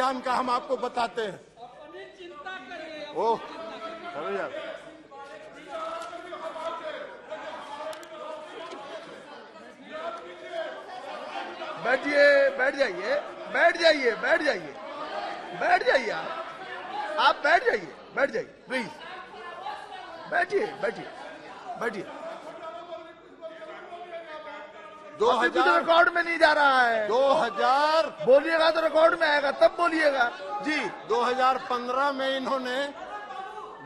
नाम का हम आपको बताते हैं। ओह चलो यार, बैठिए, बैठ जाइए, बैठ जाइए, बैठ जाइए, बैठ जाइए, आप बैठ जाइए, बैठ जाइए प्लीज, बैठिए, बैठिए, बैठिए। 2000 रिकॉर्ड में नहीं जा रहा है। 2000 बोलिएगा तो रिकॉर्ड में आएगा, तब बोलिएगा जी। 2015 में इन्होंने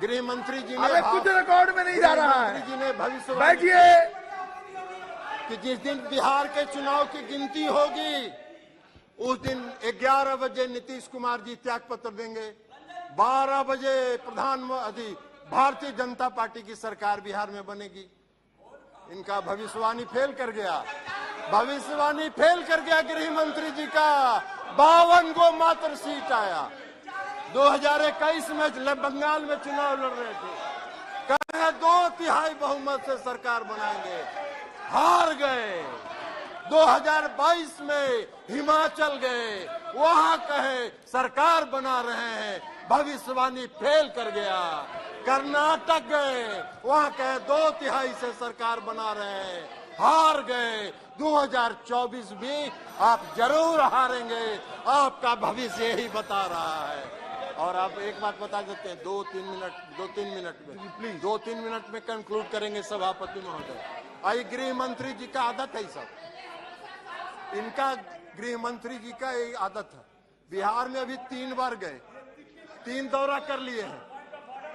गृह मंत्री जी ने, अरे कुछ रिकॉर्ड में नहीं जा रहा है। जी ने भविष्य बैठिए कि जिस दिन बिहार के चुनाव की गिनती होगी उस दिन 11 बजे नीतीश कुमार जी त्याग पत्र देंगे, 12 बजे प्रधानमंत्री भारतीय जनता पार्टी की सरकार बिहार में बनेगी। इनका भविष्यवाणी फेल कर गया, भविष्यवाणी फेल कर गया गृह मंत्री जी का। 52 को मात्र सीट आया। 2021 में बंगाल में चुनाव लड़ रहे थे, कहे 2/3 बहुमत से सरकार बनाएंगे, हार गए। 2022 में हिमाचल गए, वहां कहे सरकार बना रहे हैं, भविष्यवाणी फेल कर गया। कर्नाटक गए, वहां कहे 2/3 से सरकार बना रहे हैं, हार गए। 2024 में आप जरूर हारेंगे, आपका भविष्य यही बता रहा है। और आप एक बात बता देते हैं, 2-3 मिनट में प्लीज, 2-3 मिनट में कंक्लूड करेंगे सभापति महोदय। आई गृह मंत्री जी का आदत है सब, इनका गृह मंत्री जी का एक आदत है। बिहार में अभी 3 बार गए, 3 दौरा कर लिए हैं।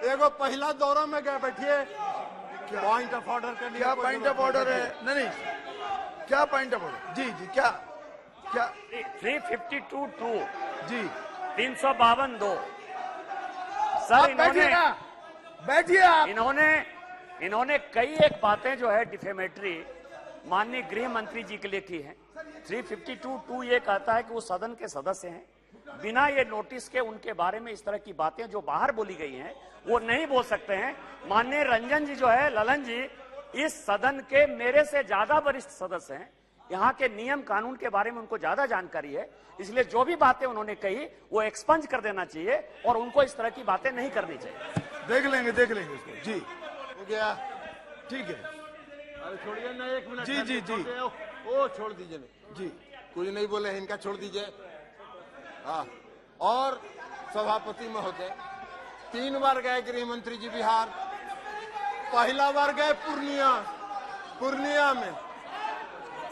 एगो पहला दौरा में गए, बैठिए, पॉइंट ऑफ ऑर्डर कर लिया। क्या पॉइंट ऑफ ऑर्डर है? नहीं, क्या पॉइंट ऑफ ऑर्डर? जी जी, क्या क्या 352(2) जी 352(2) सर, आप बैठिए ना, बैठिए आप। इन्होंने कई एक बातें जो है डिफेमेटरी माननीय गृह मंत्री जी के लिए की हैं। 352(2) ये कहता है कि वो सदन के सदस्य हैं, बिना ये नोटिस के उनके बारे में इस तरह की बातें जो बाहर बोली गई हैं वो नहीं बोल सकते हैं। माननीय रंजन जी जो है, ललन जी, इस सदन के मेरे से ज्यादा वरिष्ठ सदस्य हैं, यहाँ के नियम कानून के बारे में उनको ज्यादा जानकारी है, इसलिए जो भी बातें उन्होंने कही वो एक्सपंज कर देना चाहिए और उनको इस तरह की बातें नहीं करनी चाहिए। देख लेंगे इसको। जी हो गया, ठीक है। अरे छोड़िए ना, 1 मिनट। जी जी जी, ओ छोड़ दीजिए जी, कुछ नहीं बोले, इनका छोड़ दीजिए। हाँ, और सभापति महोदय 3 बार गए गृह मंत्री जी बिहार। पहला बार गए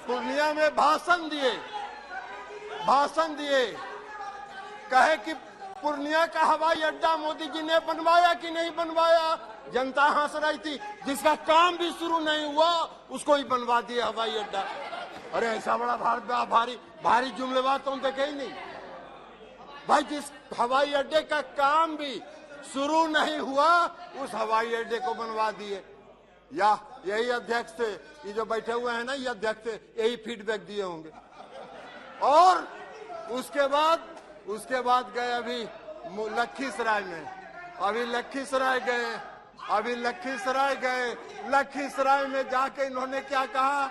पूर्णिया में भाषण दिए, कहे कि पूर्णिया का हवाई अड्डा मोदी जी ने बनवाया कि नहीं बनवाया। जनता हंस रही थी, जिसका काम भी शुरू नहीं हुआ उसको ही बनवा दिए हवाई अड्डा। अरे ऐसा बड़ा भारी जुमलेबाज तो देखे ही नहीं भाई। जिस हवाई अड्डे का काम भी शुरू नहीं हुआ उस हवाई अड्डे को बनवा दिए। या यही अध्यक्ष थे, ये जो बैठे हुए हैं ना, ये अध्यक्ष थे, यही फीडबैक दिए होंगे। और उसके बाद गए अभी लखीसराय में, लखीसराय में जाके इन्होंने क्या कहा,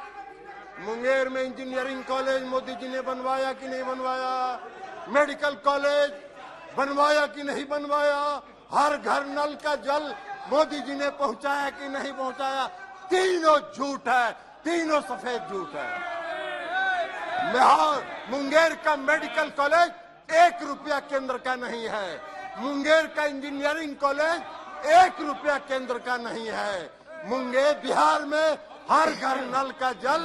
मुंगेर में इंजीनियरिंग कॉलेज मोदी जी ने बनवाया कि नहीं बनवाया, मेडिकल कॉलेज बनवाया कि नहीं बनवाया, हर घर नल का जल मोदी जी ने पहुंचाया कि नहीं पहुंचाया। तीनों झूठ है, तीनों सफेद झूठ है। मुंगेर का मेडिकल कॉलेज 1 रुपया केंद्र का नहीं है, मुंगेर का इंजीनियरिंग कॉलेज 1 रुपया केंद्र का नहीं है। मुंगेर बिहार में हर घर नल का जल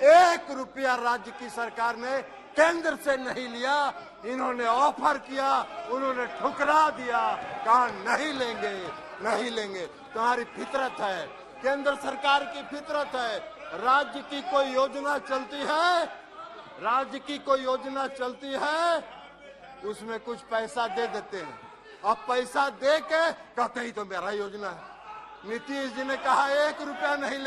1 रुपया राज्य की सरकार ने केंद्र से नहीं लिया। इन्होंने ऑफर किया, उन्होंने ठुकरा दिया, कहा नहीं लेंगे। तुम्हारी फितरत है, केंद्र सरकार की फितरत है। राज्य की कोई योजना चलती है, उसमें कुछ पैसा दे देते हैं। अब पैसा दे के कहते ही तो मेरा योजना है। नीतीश जी ने कहा 1 रुपया नहीं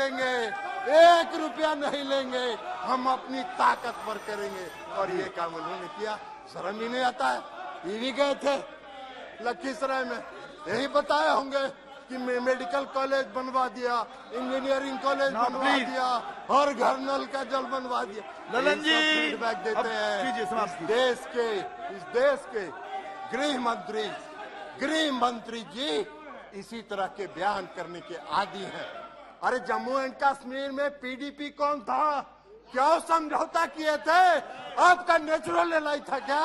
लेंगे, हम अपनी ताकत पर करेंगे, और ये काम उन्होंने किया। शर्म ही नहीं आता है। ये भी गए थे लखीसराय में, यही बताए होंगे कि मेडिकल कॉलेज बनवा दिया, इंजीनियरिंग कॉलेज बनवा दिया, हर घर नल का जल बनवा दिया। ललन जी फीडबैक देते हैं। इस देश के गृह मंत्री जी इसी तरह के बयान करने के आदी हैं। अरे जम्मू एंड कश्मीर में पीडीपी कौन था? क्यों समझौता किए थे? आपका नेचुरल एलाई था क्या?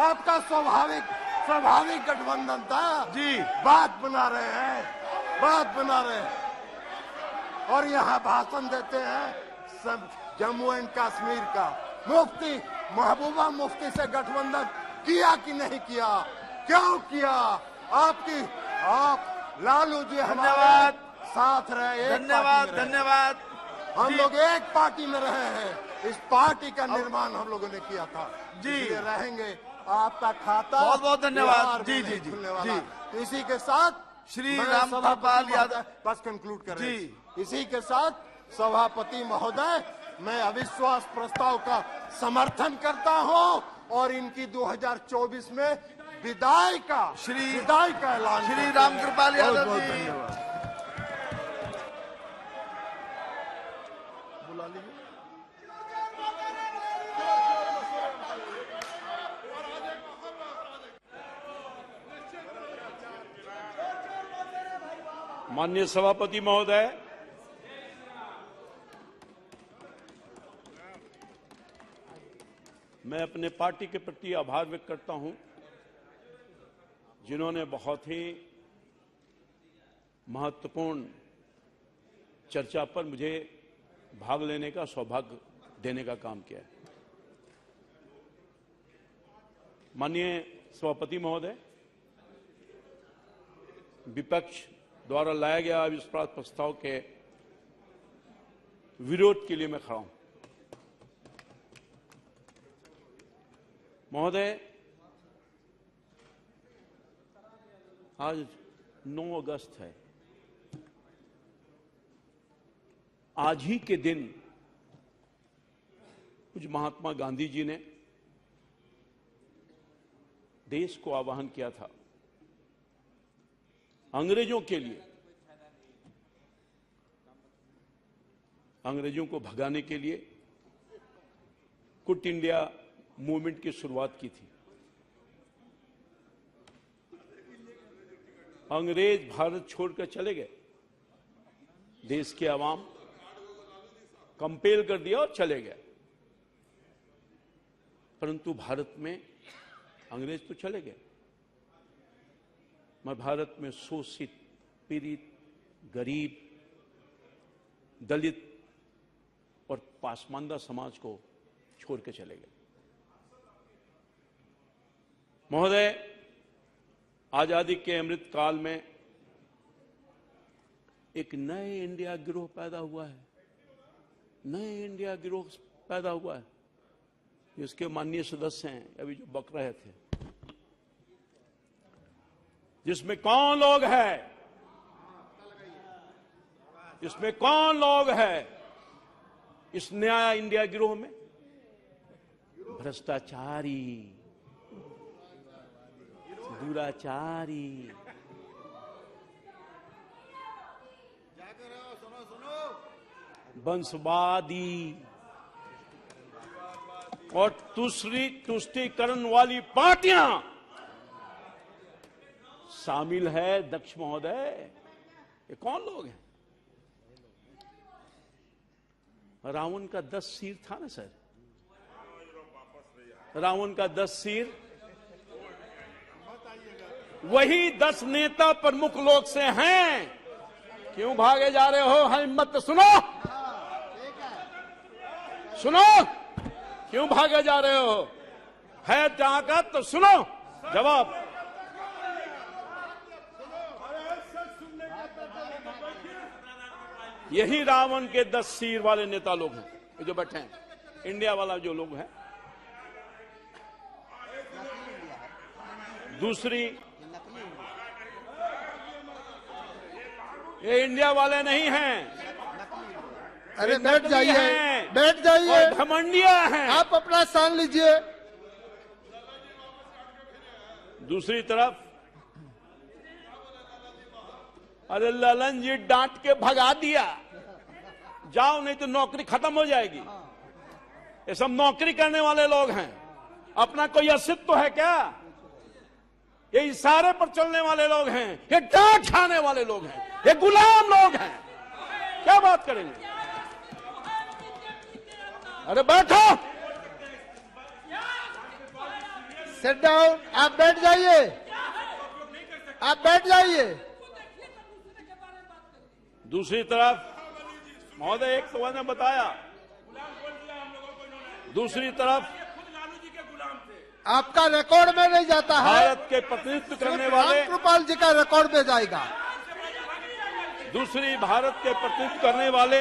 आपका स्वाभाविक गठबंधन था जी। बात बना रहे हैं और यहाँ भाषण देते हैं सब जम्मू एंड कश्मीर का। मुफ्ती महबूबा मुफ्ती से गठबंधन किया कि नहीं किया? क्यों किया? आप लालू जी हमारे साथ रहे, धन्यवाद। हम लोग एक पार्टी में रहे हैं, इस पार्टी का निर्माण हम लोगों ने किया था जी। इसलिए रहेंगे। आपका खाता बहुत धन्यवाद। बिहार में जी, नहीं जी, खुलने जी, वाला। जी। इसी के साथ श्री मैं रामकृपाल सभापति यादव महोदय, बस कंक्लूड कर रहे जी। हैं। इसी के साथ सभापति महोदय, मैं अविश्वास प्रस्ताव का समर्थन करता हूं और इनकी 2024 में विदाई का ऐलान श्री करते हैं। रामकृपाल यादव बहुत-बहुत जी। धन्यवाद। बुला लीजिए। माननीय सभापति महोदय, मैं अपने पार्टी के प्रति आभार व्यक्त करता हूं, जिन्होंने बहुत ही महत्वपूर्ण चर्चा पर मुझे भाग लेने का सौभाग्य देने का काम किया है। माननीय सभापति महोदय, विपक्ष द्वारा लाया गया अविश्वास प्रस्ताव के विरोध के लिए मैं खड़ा हूं। महोदय, आज 9 अगस्त है। आज ही के दिन कुछ महात्मा गांधी जी ने देश को आह्वान किया था अंग्रेजों के लिए, अंग्रेजों को भगाने के लिए क्विट इंडिया मूवमेंट की शुरुआत की थी। अंग्रेज भारत छोड़कर चले गए, देश के आवाम कंपेल कर दिया और चले गए, परंतु भारत में अंग्रेज तो चले गए, मगर भारत में शोषित, पीड़ित, गरीब, दलित और पासमानदा समाज को छोड़ के चले गए। महोदय, आजादी के अमृत काल में एक नए इंडिया गिरोह पैदा हुआ है, नए इंडिया गिरोह पैदा हुआ है, जिसके माननीय सदस्य हैं अभी जो बक रहे थे, जिसमें कौन लोग हैं, इसमें कौन लोग हैं इस नया इंडिया गिरोह में? भ्रष्टाचारी, दुराचारी, वंशवादी और तुष्टीकरण वाली पार्टियां शामिल है। दक्ष महोदय, ये कौन लोग हैं? रावण का 10 सिर था ना सर, रावण का 10 सिर, वही 10 नेता प्रमुख लोग से हैं। क्यों भागे जा रहे हो? हिम्मत सुनो, सुनो, क्यों भागे जा रहे हो? है ताकत तो सुनो जवाब। यही रावण के 10 सिर वाले नेता लोग हैं, ये जो बैठे हैं, इंडिया वाला जो लोग हैं। दूसरी, ये इंडिया वाले नहीं हैं, अरे बैठ जाइए, बैठ और जाइए, घमंडिया हैं। आप अपना स्थान लीजिए। दूसरी तरफ, अरे ललन जी डांट के भगा दिया, जाओ नहीं तो नौकरी खत्म हो जाएगी। ये सब नौकरी करने वाले लोग हैं, अपना कोई अस्तित्व है क्या? ये इशारे पर चलने वाले लोग हैं, ये डांट खाने वाले लोग हैं, ये गुलाम लोग हैं। क्या बात करेंगे? अरे बैठो, सिट डाउन। आप बैठ जाइए, आप बैठ जाइए। दूसरी तरफ महोदय, एक तो मैंने बताया, दूसरी तरफ आपका रिकॉर्ड में नहीं जाता है, भारत के प्रतिनिधित्व करने वाले रामकृपाल जी का रिकॉर्ड में जाएगा। दूसरी भारत के प्रतिनिधित्व करने वाले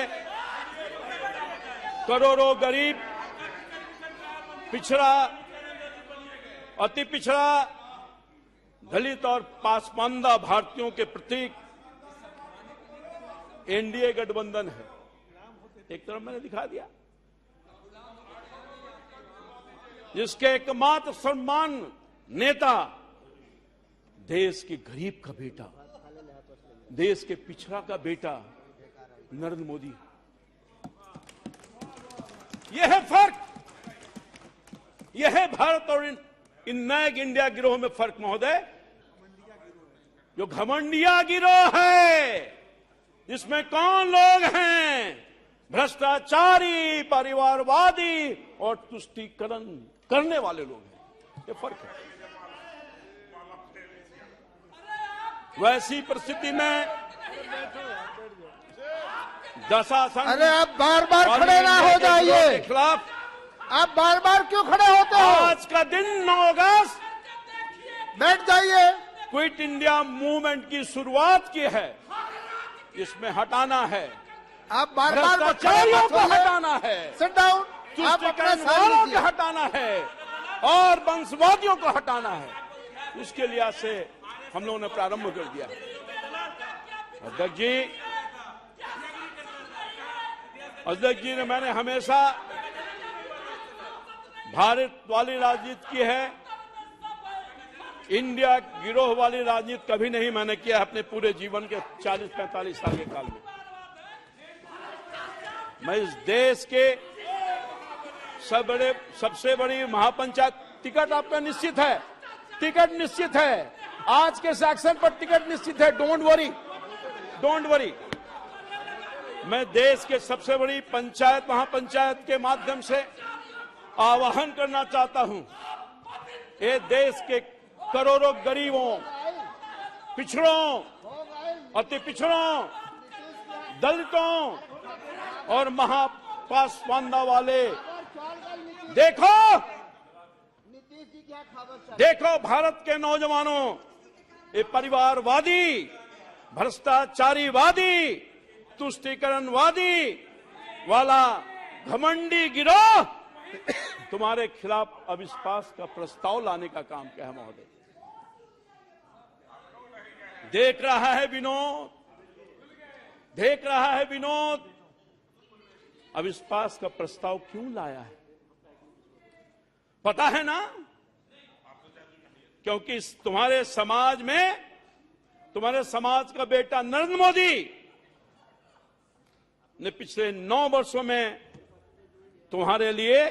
करोड़ों गरीब, पिछड़ा, अति पिछड़ा, दलित और पासमानदा भारतीयों के प्रतीक एनडीए गठबंधन है। एक तरफ मैंने दिखा दिया, जिसके एकमात्र सम्मान नेता देश के गरीब का बेटा, देश के पिछड़ा का बेटा नरेंद्र मोदी। यह है फर्क, यह है भारत और इन नए इंडिया गिरोह में फर्क महोदय। जो घमंडिया गिरोह है, इसमें कौन लोग हैं? भ्रष्टाचारी, परिवारवादी और तुष्टीकरण करने वाले लोग हैं। ये फर्क है। वैसी परिस्थिति में दशासन, अरे आप बार बार खड़े ना हो जाइए, के खिलाफ आप बार बार क्यों खड़े होते हो? आज का दिन 9 अगस्त बैठ जाइए। क्विट इंडिया मूवमेंट की शुरुआत की है, इसमें हटाना है, आप बार बार भ्रष्टाचारियों को हटाना है, सिट डाउन। आप अपना तुष्टीकरणवादियों को हटाना है और वंशवादियों को हटाना है। इसके लिहाज से हम लोगों ने प्रारंभ कर दिया। अध्यक्ष जी ने, मैंने हमेशा भारत वाली राजनीति की है, इंडिया गिरोह वाली राजनीति कभी नहीं मैंने किया अपने पूरे जीवन के 40-45 साल के काल में। मैं इस देश के सबसे बड़ी महापंचायत, टिकट आपका निश्चित है, टिकट निश्चित है, आज के सेक्शन पर टिकट निश्चित है, डोंट वरी, डोंट वरी। मैं देश के सबसे बड़ी पंचायत, महापंचायत के माध्यम से आह्वान करना चाहता हूं, ये देश के करोड़ों गरीबों, पिछड़ों, अति पिछड़ों, दलितों और महापासवानता वाले, देखो भारत के नौजवानों, ये परिवारवादी, भ्रष्टाचारीवादी, तुष्टीकरणवादी वाला घमंडी गिरोह तुम्हारे खिलाफ अविश्वास का प्रस्ताव लाने का काम क्या है महोदय? देख रहा है विनोद, देख रहा है विनोद, अविश्वास का प्रस्ताव क्यों लाया है? पता है ना? क्योंकि तुम्हारे समाज में, तुम्हारे समाज का बेटा नरेंद्र मोदी ने पिछले 9 वर्षों में तुम्हारे लिए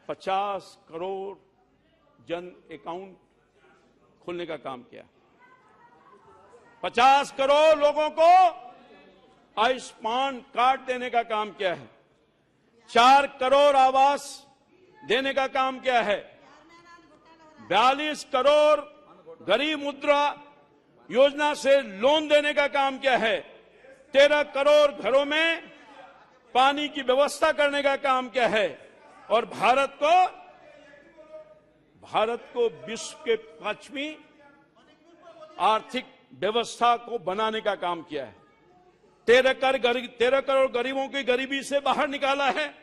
50 करोड़ जन अकाउंट खोलने का काम किया, 50 करोड़ लोगों को आयुष्मान कार्ड देने का काम किया है, 4 करोड़ आवास देने का काम किया है, 42 करोड़ गरीब मुद्रा योजना से लोन देने का काम किया है, 13 करोड़ घरों में पानी की व्यवस्था करने का काम किया है और भारत को विश्व के 5वीं आर्थिक व्यवस्था को बनाने का काम किया है। 13 करोड़ गरीबों की गरीबी से बाहर निकाला है,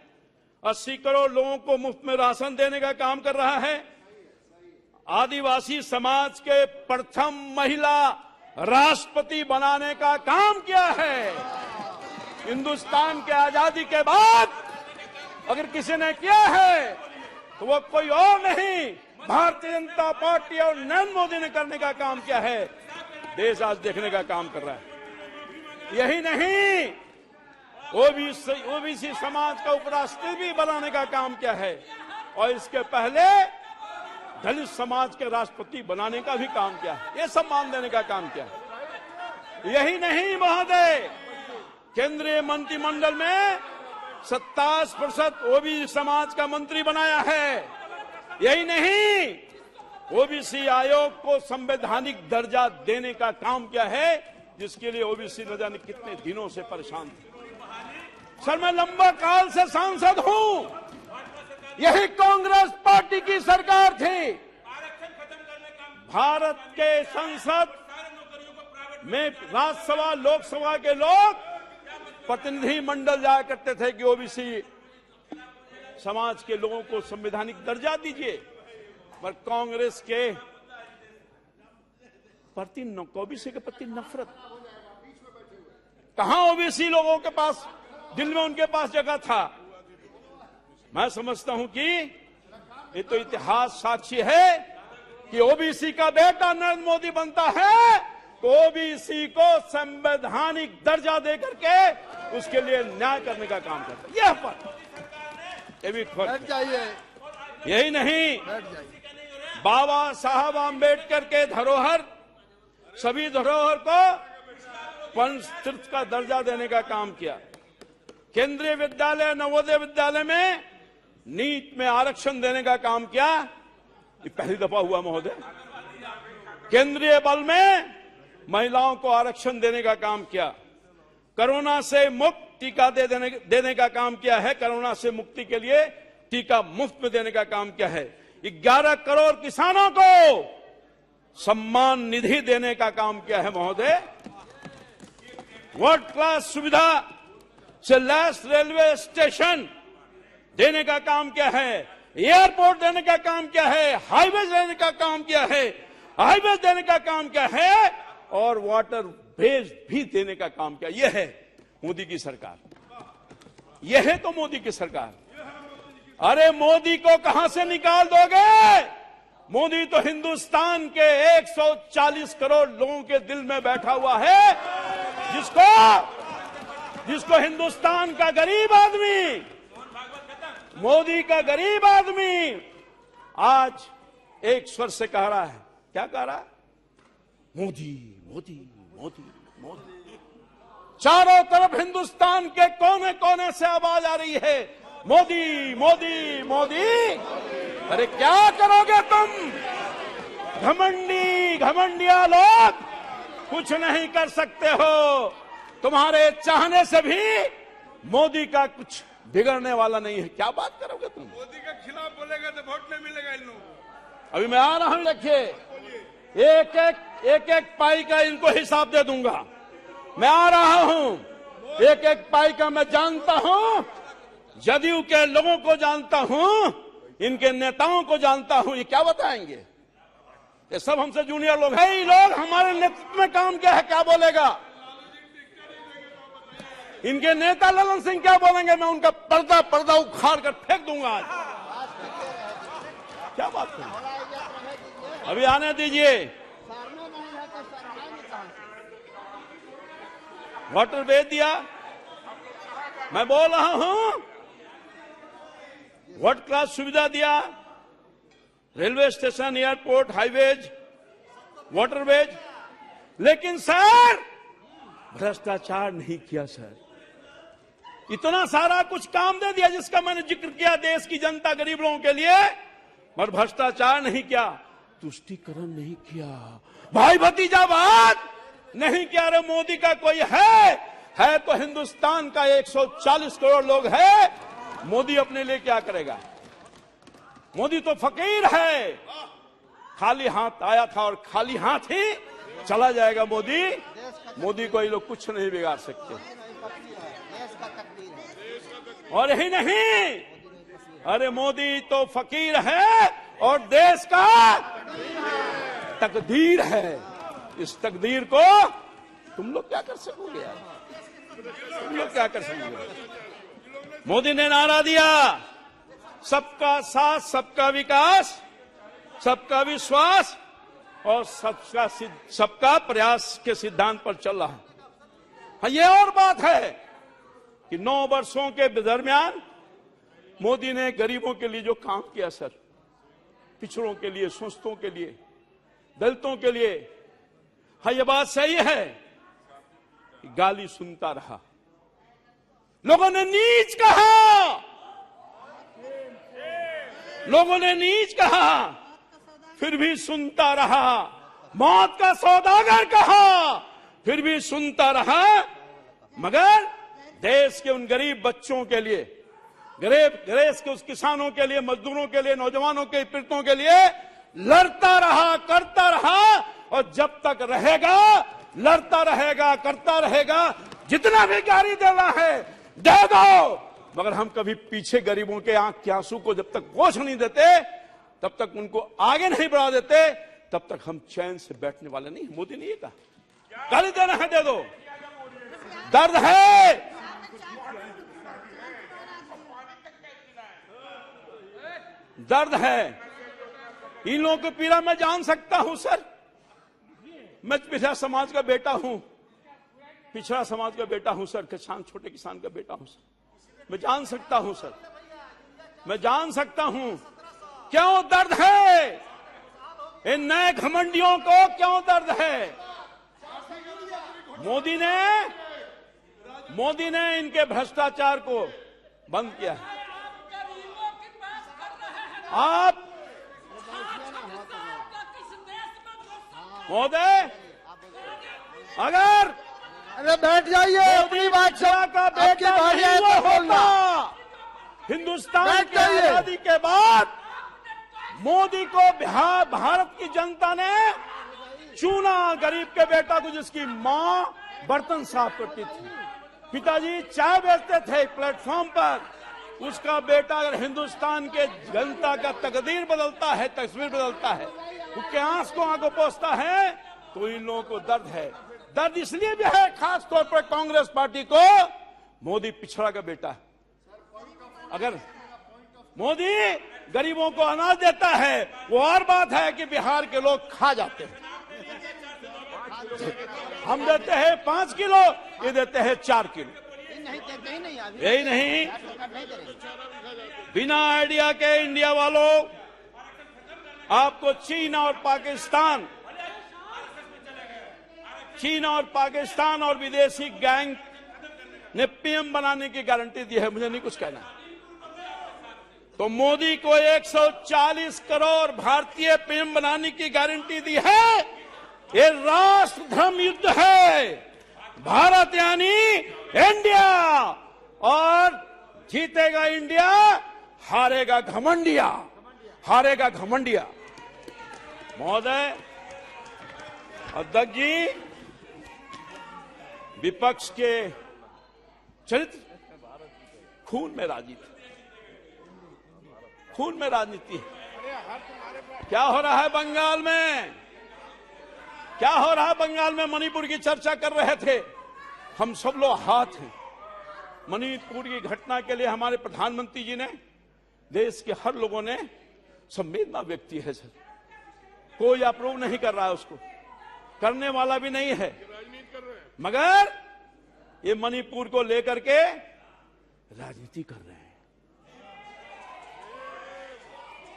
80 करोड़ लोगों को मुफ्त में राशन देने का काम कर रहा है, आदिवासी समाज के प्रथम महिला राष्ट्रपति बनाने का काम किया है। हिंदुस्तान के आजादी के बाद अगर किसी ने किया है तो वो कोई और नहीं, भारतीय जनता पार्टी और नरेंद्र मोदी ने करने का काम किया है। देश आज देखने का काम कर रहा है। यही नहीं, ओबीसी समाज का उपराष्ट्रपति भी बनाने का काम किया है और इसके पहले दलित समाज के राष्ट्रपति बनाने का भी काम किया है, ये सम्मान देने का काम किया है। यही नहीं महोदय, केंद्रीय मंत्रिमंडल में 27% ओबीसी समाज का मंत्री बनाया है। यही नहीं, ओबीसी आयोग को संवैधानिक दर्जा देने का काम किया है, जिसके लिए ओबीसी न जाने कितने दिनों से परेशान थे। सर, मैं लंबा काल से सांसद हूं, यही कांग्रेस पार्टी की सरकार थी। भारत के संसद में राज्यसभा लोकसभा के लोग प्रतिनिधि मंडल जाया करते थे कि ओबीसी समाज के लोगों को संवैधानिक दर्जा दीजिए, पर कांग्रेस के प्रति ओबीसी के प्रति नफरत। कहां ओबीसी लोगों के पास दिल में उनके पास जगह था। मैं समझता हूं कि ये तो इतिहास साक्षी है कि ओबीसी का बेटा नरेंद्र मोदी बनता है तो ओबीसी को संवैधानिक दर्जा देकर के उसके लिए न्याय करने का काम करता है। यह फर्क, ये भी फर्क है। यही नहीं, बाबा साहब आम्बेडकर के धरोहर, सभी धरोहर को पंचतीर्थ का दर्जा देने का काम किया। केंद्रीय विद्यालय, नवोदय विद्यालय में नीट में आरक्षण देने का काम किया, ये पहली दफा हुआ महोदय। केंद्रीय बल में महिलाओं को आरक्षण देने का काम किया। कोरोना से मुक्त टीका देने का काम किया है, कोरोना से मुक्ति के लिए टीका मुफ्त में देने का काम किया है। 11 करोड़ किसानों को सम्मान निधि देने का काम किया है महोदय। वर्ल्ड क्लास सुविधा से लैस रेलवे स्टेशन देने का काम किया है, एयरपोर्ट देने का काम किया है, हाईवेज देने का काम किया है, हाईवेज देने का काम किया है और वाटर वेज भी देने का काम किया। यह है मोदी की सरकार, यह है तो मोदी की सरकार। अरे मोदी को कहां से निकाल दोगे? मोदी तो हिंदुस्तान के 140 करोड़ लोगों के दिल में बैठा हुआ है, जिसको हिंदुस्तान का गरीब आदमी, मोदी का गरीब आदमी आज एक स्वर से कह रहा है। क्या कह रहा है? मोदी मोदी मोदी मोदी। चारों तरफ हिंदुस्तान के कोने कोने से आवाज आ रही है, मोदी मोदी मोदी। अरे क्या करोगे तुम? घमंडिया लोग कुछ नहीं कर सकते हो। तुम्हारे चाहने से भी मोदी का कुछ बिगड़ने वाला नहीं है। क्या बात करोगे तुम? मोदी के खिलाफ बोलेगा तो वोट नहीं मिलेगा इन लोगों को। अभी मैं आ रहा हूं, देखिए एक एक पाई का इनको हिसाब दे दूंगा। मैं आ रहा हूं, एक एक पाई का मैं जानता हूं, जदयू के लोगों को जानता हूं, इनके नेताओं को जानता हूं। ये क्या बताएंगे? ये सब हमसे जूनियर लोग हैं। ये लोग हमारे नेतृत्व में काम किया है, क्या बोलेगा? इनके नेता ललन सिंह क्या बोलेंगे? मैं उनका पर्दा उखाड़ कर फेंक दूंगा आज। क्या बात करें? अभी आने दीजिए। वाटर वेज दिया, मैं बोल रहा हूं, वर्ल्ड क्लास सुविधा दिया, railway station, airport, highways, waterways, लेकिन सर भ्रष्टाचार नहीं किया सर। इतना सारा कुछ काम दे दिया जिसका मैंने जिक्र किया देश की जनता, गरीब लोगों के लिए, पर भ्रष्टाचार नहीं किया, तुष्टीकरण नहीं किया, भाई भतीजावाद नहीं किया। अरे मोदी का कोई है तो हिंदुस्तान का 140 करोड़ लोग है। मोदी अपने लिए क्या करेगा? मोदी तो फकीर है, खाली हाथ आया था और खाली हाथ ही चला जाएगा। मोदी को ये लोग कुछ नहीं बिगाड़ सकते। और यही नहीं, अरे मोदी तो फकीर है और देश का तकदीर है। इस तकदीर को तुम लोग क्या कर सकोगे यार? तुम लोग क्या कर सकोगे? मोदी ने नारा दिया, सबका साथ, सबका विकास, सबका विश्वास और सबका प्रयास के सिद्धांत पर चल रहा है। हाँ, ये और बात है कि 9 वर्षों के दरमियान मोदी ने गरीबों के लिए जो काम किया सर, पिछड़ों के लिए, सुस्तों के लिए, दलितों के लिए। हाँ, ये बात सही है कि गाली सुनता रहा, लोगों ने नीच कहा, लोगों ने नीच कहा, फिर भी सुनता रहा। मौत का सौदागर कहा, फिर भी सुनता रहा। मगर देश के उन गरीब बच्चों के लिए, देश के उस किसानों के लिए, मजदूरों के लिए, नौजवानों के पीड़ितों के लिए लड़ता रहा, करता रहा। और जब तक रहेगा लड़ता रहेगा, करता रहेगा। जितना भी गाली देना है दे दो, मगर हम कभी पीछे गरीबों के आंख के आंसू को जब तक पोंछ नहीं देते, तब तक उनको आगे नहीं बढ़ा देते, तब तक हम चैन से बैठने वाले नहीं। मोदी ने ये कहा गाली देना है दे दो, दर्द है, दर्द है। इन लोगों की पीड़ा मैं जान सकता हूं सर। मैं पिछड़ा समाज का बेटा हूं, पिछड़ा समाज का बेटा हूं सर, किसान, छोटे किसान का बेटा हूं सर। मैं जान सकता हूं सर, मैं जान सकता हूं क्यों दर्द है। इन नए घमंडियों को क्यों दर्द है। मोदी ने इनके भ्रष्टाचार को बंद किया है। आप महोदय, अगर अरे बैठ जाइए, अपनी बात का बेटा नहीं वो होता, हिंदुस्तान की आजादी के बाद मोदी को भारत की जनता ने चुना, गरीब के बेटा को, जिसकी मां बर्तन साफ करती थी, पिताजी चाय बेचते थे प्लेटफॉर्म पर, उसका बेटा अगर हिंदुस्तान के जनता का तकदीर बदलता है, तस्वीर बदलता है, उसके आंख को आंखों पोंछता है, तो इन लोगों को दर्द है। दर्द इसलिए भी है खास तौर पर कांग्रेस पार्टी को, मोदी पिछड़ा का बेटा है। अगर मोदी गरीबों को अनाज देता है, वो और बात है कि बिहार के लोग खा जाते हैं। हम देते हैं 5 किलो, ये देते हैं 4 किलो। यही नहीं, बिना आइडिया के इंडिया वालों, आपको चीन और पाकिस्तान और विदेशी गैंग ने पीएम बनाने की गारंटी दी है। मुझे नहीं कुछ कहना। तो मोदी को 140 करोड़ भारतीय पीएम बनाने की गारंटी दी है। ये राष्ट्र धर्म युद्ध है। भारत यानी इंडिया, और जीतेगा इंडिया, हारेगा घमंडिया, हारेगा घमंडिया। महोदय, अध्यक्ष जी, विपक्ष के चरित्र, खून में राजनीति, खून में राजनीति। क्या हो रहा है बंगाल में, क्या हो रहा है बंगाल में? मणिपुर की चर्चा कर रहे थे हम सब लोग, हाथ हैं। मणिपुर की घटना के लिए हमारे प्रधानमंत्री जी ने, देश के हर लोगों ने संवेदना व्यक्त की है सर। कोई अप्रूव नहीं कर रहा है, उसको करने वाला भी नहीं है, मगर ये मणिपुर को लेकर के राजनीति कर रहे हैं,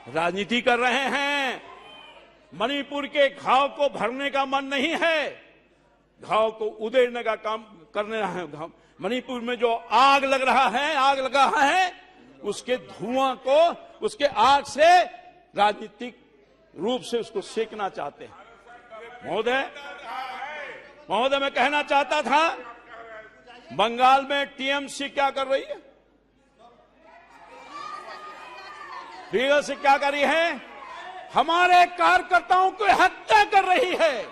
राजनीति कर रहे हैं। मणिपुर के घाव को भरने का मन नहीं है, घाव को उधेड़ने का काम करने रहे हैं। मणिपुर में जो आग लग रहा है, आग लगा है, उसके धुआं को, उसके आग से राजनीतिक रूप से उसको सेकना चाहते हैं। महोदय, मैं कहना चाहता था, बंगाल में टीएमसी क्या कर रही है, टीएमसी क्या कर रही है? हमारे कार्यकर्ताओं को हत्या कर रही है।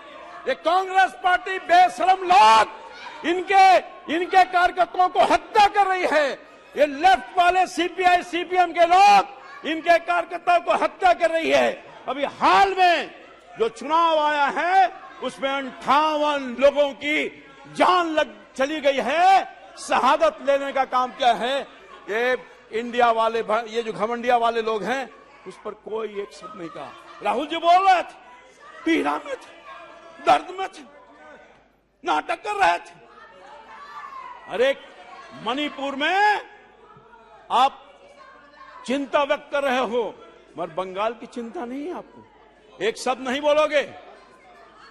ये कांग्रेस पार्टी बेशरम लोग इनके कार्यकर्ताओं को हत्या कर रही है। ये लेफ्ट वाले सीपीआई सीपीएम के लोग इनके कार्यकर्ताओं को हत्या कर रही है। अभी हाल में जो चुनाव आया है, उसमें 58 लोगों की जान चली गई है, शहादत लेने का काम किया है। ये इंडिया वाले, ये जो घमंडिया वाले लोग हैं, उस पर कोई एक शब्द नहीं कहा। राहुल जी बोल रहे थे, पीड़ा में थे, दर्द में थे, नाटक कर रहे थे। अरे मणिपुर में आप चिंता व्यक्त कर रहे हो, मगर बंगाल की चिंता नहीं है आपको, एक शब्द नहीं बोलोगे।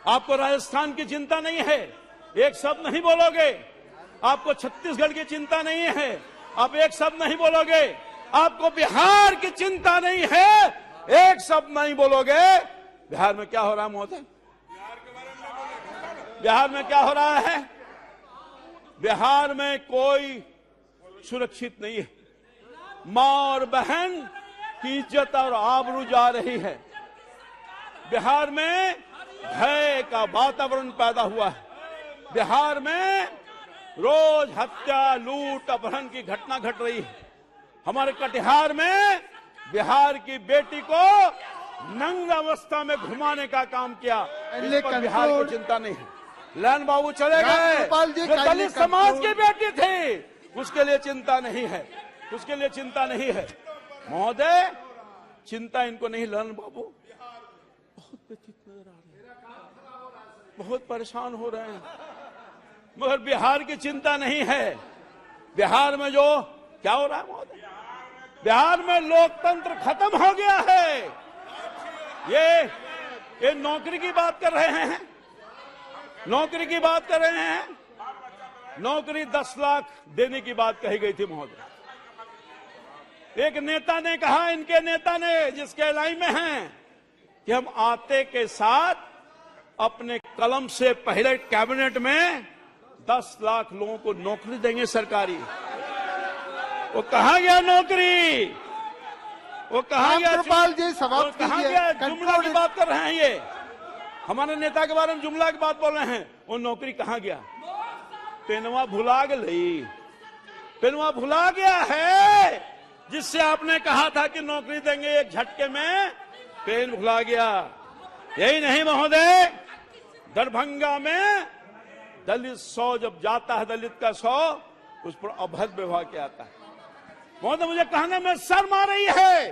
आपको राजस्थान की चिंता नहीं है, एक शब्द नहीं बोलोगे। आपको छत्तीसगढ़ की चिंता नहीं है, आप एक शब्द नहीं बोलोगे। आपको बिहार की चिंता नहीं है, एक शब्द नहीं बोलोगे। बिहार में क्या हो रहा है महोदय? बिहार में क्या हो रहा है? बिहार में कोई सुरक्षित नहीं है। मां और बहन की इज्जत और आबरू जा रही है। बिहार में भय का वातावरण पैदा हुआ है। बिहार में रोज हत्या, लूट, अपहरण की घटना घट रही है। हमारे कटिहार में बिहार की बेटी को नंग अवस्था में घुमाने का काम किया। इस पर बिहार को चिंता नहीं है। लैन बाबू चले गए, जो दलित समाज की बेटी थी, उसके लिए चिंता नहीं है, उसके लिए चिंता नहीं है। महोदय, चिंता इनको नहीं। ललन बाबू बहुत व्यथित नजर आ रहे हैं, बहुत परेशान हो रहे हैं, मगर बिहार की चिंता नहीं है। बिहार में जो क्या हो रहा है महोदय? बिहार में लोकतंत्र खत्म हो गया है। ये नौकरी की बात कर रहे हैं, नौकरी की बात कर रहे हैं। नौकरी 10 लाख देने की बात कही गई थी महोदय। एक नेता ने कहा, इनके नेता ने, जिसके लाइन में हैं, कि हम आते के साथ अपने कलम से पहले कैबिनेट में 10 लाख लोगों को नौकरी देंगे सरकारी। वो कहां गया नौकरी? वो कहां गया? कृपाल जी समाप्त कहां कीजिए। गया? जुमला की बात कर रहे हैं ये, हमारे नेता के बारे में जुमला की बात बोल रहे हैं। वो नौकरी कहां गया? पेनवा भुला गई, पेनवा भुला गया है, जिससे आपने कहा था कि नौकरी देंगे एक झटके में, पेन भुला गया। यही नहीं महोदय, दरभंगा में दलित 100 जब जाता है, दलित का 100, उस पर अभद्र व्यवहार किया जाता है। महोदय, मुझे कहने में शर्म आ रही है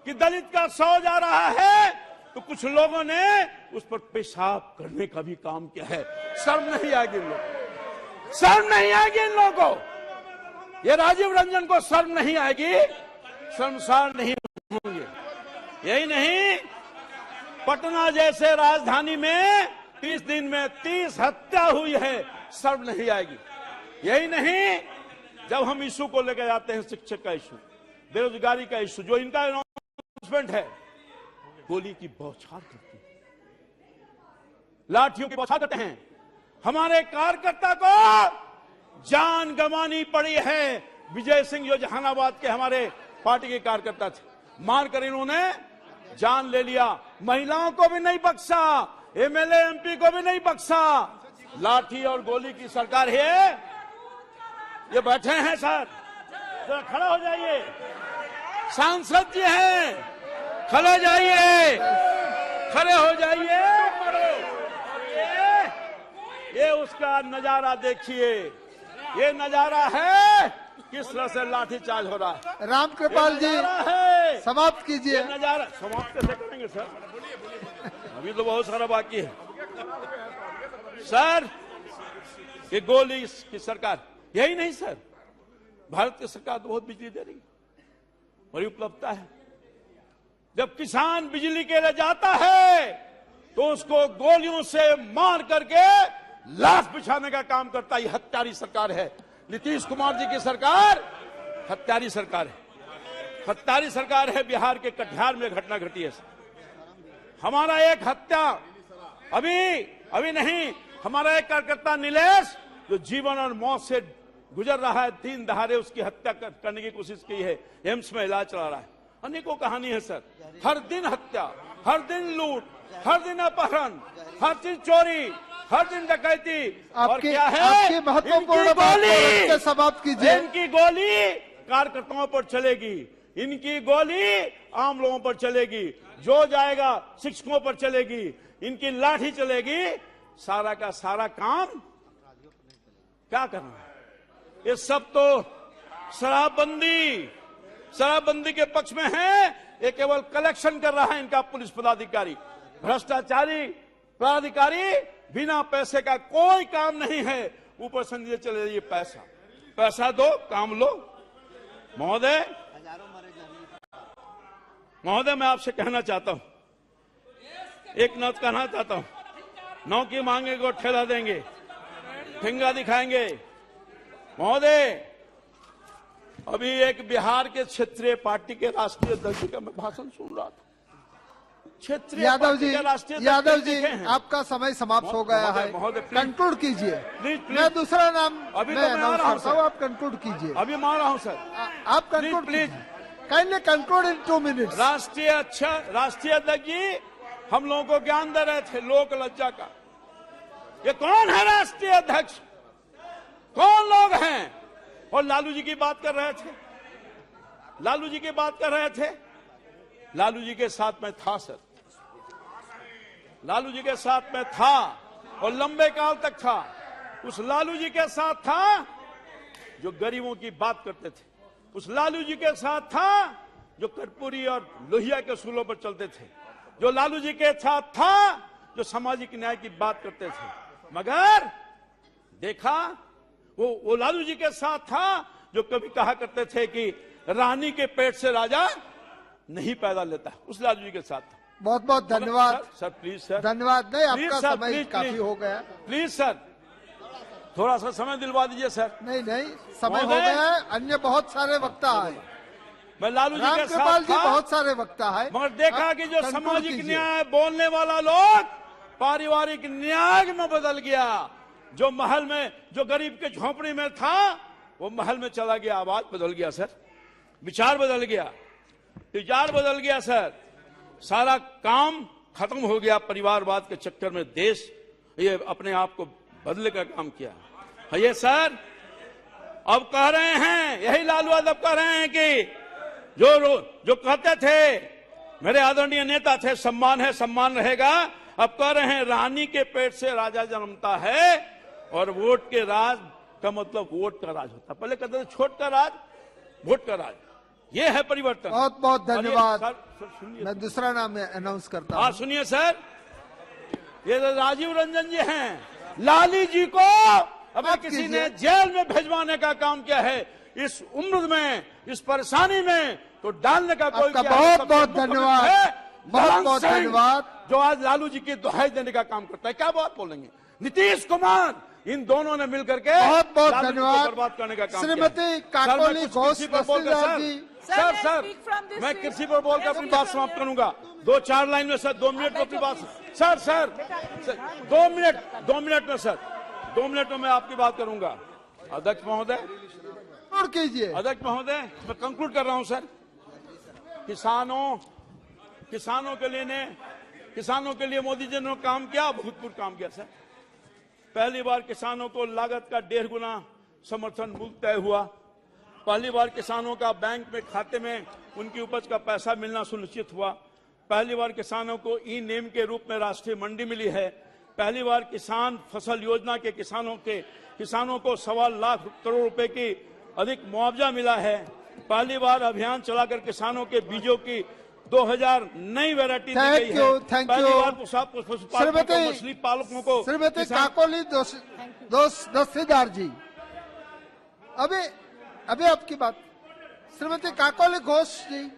कि दलित का 100 जा रहा है तो कुछ लोगों ने उस पर पेशाब करने का भी काम किया है। शर्म नहीं आएगी इन लोगों, शर्म नहीं आएगी इन लोगों को। ये राजीव रंजन को शर्म नहीं आएगी, शर्मसार नहीं होंगे। यही नहीं, पटना जैसे राजधानी में 30 दिन में 30 हत्या हुई है, शर्म नहीं आएगी। यही नहीं, जब हम इशू को लेकर जाते हैं, शिक्षक का इशू, बेरोजगारी का इशू, जो इनका अनाउंसमेंट है, गोली की बौछार करती है, लाठियों की बौछार करते हैं। हमारे कार्यकर्ता को जान गंवानी पड़ी है। विजय सिंह जो जहानाबाद के हमारे पार्टी के कार्यकर्ता थे, मारकर इन्होंने जान ले लिया। महिलाओं को भी नहीं बख्शा, एमएलए एमपी को भी नहीं बख्शा। लाठी और गोली की सरकार है। ये बैठे हैं सर, जरा खड़ा हो जाइए। सांसद जी हैं, खड़े जाइए, खड़े हो जाइए। ये उसका नजारा देखिए, ये नजारा है किस तरह से लाठीचार्ज हो रहा है। राम कृपाल जी समाप्त कीजिए। नजारा समाप्त कैसे करेंगे सर? अभी तो बहुत सारा बाकी है सर। ये गोली की सरकार, यही नहीं सर, भारत की सरकार तो बहुत बिजली दे रही है, बड़ी उपलब्धता है। जब किसान बिजली के लिए जाता है तो उसको गोलियों से मार करके लाश बिछाने का काम करता है। ये हत्यारी सरकार है। नीतीश कुमार जी की सरकार हत्यारी सरकार है, हत्यारी सरकार है। बिहार के कटिहार में घटना घटी है। हमारा एक हत्या अभी नहीं, हमारा एक कार्यकर्ता नीलेश जो जीवन और मौत से गुजर रहा है, 3 दहाड़े उसकी हत्या करने की कोशिश की है, एम्स में इलाज चला रहा है। अनेकों कहानी है सर। हर दिन हत्या, हर दिन लूट, हर दिन अपहरण, हर दिन चोरी, हर दिन डकैती। और क्या है? आपकी महत्वपूर्ण बात को समाप्त कीजिए। इनकी गोली कार्यकर्ताओं पर चलेगी, इनकी गोली आम लोगों पर चलेगी, जो जाएगा शिक्षकों पर चलेगी, इनकी लाठी चलेगी। सारा का सारा काम क्या करना है? ये सब तो शराबबंदी के पक्ष में है। ये केवल कलेक्शन कर रहा है इनका पुलिस पदाधिकारी, भ्रष्टाचारी पदाधिकारी। बिना पैसे का कोई काम नहीं है। ऊपर से चले ये पैसा दो, काम लो। महोदय, महोदय मैं आपसे कहना चाहता हूं, एक नौत कहना चाहता हूं, नौ की मांगेंगे और ठेला देंगे, ठिंगा दिखाएंगे। महोदय अभी एक बिहार के क्षेत्रीय पार्टी के राष्ट्रीय अध्यक्ष का मैं भाषण सुन रहा था। क्षेत्रीय यादव पार्टी जी, के राष्ट्रीय यादव अध्यक्ष जी, देखे हैं। आपका समय समाप्त हो गया है, महोदय, प्लीज। कंक्लूड कीजिए। Please, please. मैं दूसरा नाम अभी तो मैं मैं आ अनाउंस रहा हूं, करता हूं, आप कंक्लूड कीजिए। अभी मान रहा हूं सर। आप conclude please. Kindly conclude in 2 minutes. राष्ट्रीय अध्यक्ष जी हम लोगों को ज्ञान दे रहे थे लोक लज्जा का। ये कौन है राष्ट्रीय अध्यक्ष, कौन लोग हैं? और लालू जी की बात कर रहे थे, लालू जी की बात कर रहे थे। लालू जी के साथ में था सर, लालू जी के साथ में था और लंबे काल तक था। उस लालू जी के साथ था जो गरीबों की बात करते थे, उस लालू जी के साथ था जो कर्पूरी और लोहिया के सूलों पर चलते थे, जो लालू जी के साथ था जो सामाजिक न्याय की बात करते थे। मगर देखा वो लालू जी के साथ था जो कभी कहा करते थे कि रानी के पेट से राजा नहीं पैदा लेता, उस लालू जी के साथ था। बहुत बहुत धन्यवाद सर प्लीज सर, धन्यवाद। नहीं, प्लीज आपका सर, समय प्लीज, काफी प्लीज। हो गया। प्लीज सर थोड़ा सा समय दिलवा दीजिए सर। नहीं नहीं, समय हो महोदय। गया है, अन्य बहुत सारे वक्ता आए। मैं लालू जी के रामकृपाल साथ जी था, बहुत सारे वक्ता है, मगर देखा आप कि जो conclude सामाजिक कीजिए। न्याय बोलने वाला लोग पारिवारिक न्याय में बदल गया। जो महल में, जो गरीब के झोपड़ी में था वो महल में चला गया। आवाज बदल गया सर, विचार बदल गया, विचार बदल गया सर। सारा काम खत्म हो गया। परिवारवाद के चक्कर में देश ये अपने आप को बदलने का काम किया है। ये सर अब कह रहे हैं, यही लालू यादव कह रहे हैं कि जो कहते थे मेरे आदरणीय नेता थे सम्मान है सम्मान रहेगा, अब कह रहे हैं रानी के पेट से राजा जन्मता है और वोट के राज का मतलब वोट का राज होता। पहले कहते थे छोट का राज, वोट का राज। ये है परिवर्तन। बहुत बहुत धन्यवाद। सर सुनिए, मैं दूसरा नाम अनाउंस करता हाँ हूँ। सुनिए सर, ये तो राजीव रंजन जी हैं। लाली जी को अबे माफ किसी कीजिए। ने जेल में भेजवाने का काम किया है। इस उम्र में, इस परेशानी में तो डालने का कोई आपका किया है। बहुत सबसे बहुत मुख्य धन्यवाद। है बहुत ललन बहुत सिंह, धन्यवाद। जो आज लालू जी की दुहाई देने का काम करता है। क्या बात बोलेंगे? नीतीश कुमार, इन दोनों ने मिलकर के बहुत बहुत लालू जी को धन्यवाद। बर्बाद करने का काम श्रीमती किया है। काकोली सर, मैं कुछ घोष कृषि पर बोलकर Dastidar sir, ji. Sir Sir, sir speak from this मैं seat. कृषि पर बोलकर अपनी बात समाप्त करूंगा। 2-4 लाइन में सर, 2 मिनट में अपनी बात। सर सर 2 मिनट में सर, 2 मिनट में मैं आपकी बात करूंगा। अध्यक्ष महोदय, कंक्लूड कीजिए। अध्यक्ष महोदय, मैं कंक्लूड कर रहा हूं सर। किसानों के लिए मोदी जी ने काम किया, भूतपूर्व काम किया सर। पहली बार किसानों को लागत का 1.5 गुना समर्थन मूल्य तय हुआ। पहली बार किसानों का बैंक में खाते में उनकी उपज का पैसा मिलना सुनिश्चित हुआ। पहली बार किसानों को ई नेम के रूप में राष्ट्रीय मंडी मिली है। पहली बार किसान फसल योजना के किसानों को 1.25 लाख करोड़ रुपए की अधिक मुआवजा मिला है। पहली बार अभियान चलाकर किसानों के बीजों की 2000 नई वैरायटी दी गई है। थैंक पहली यू। बार पशुपालकों को, मछली पालकों को श्रीमती किसान- काकोली दस्तीदार जी, अभी आपकी बात। श्रीमती काकोली घोष जी।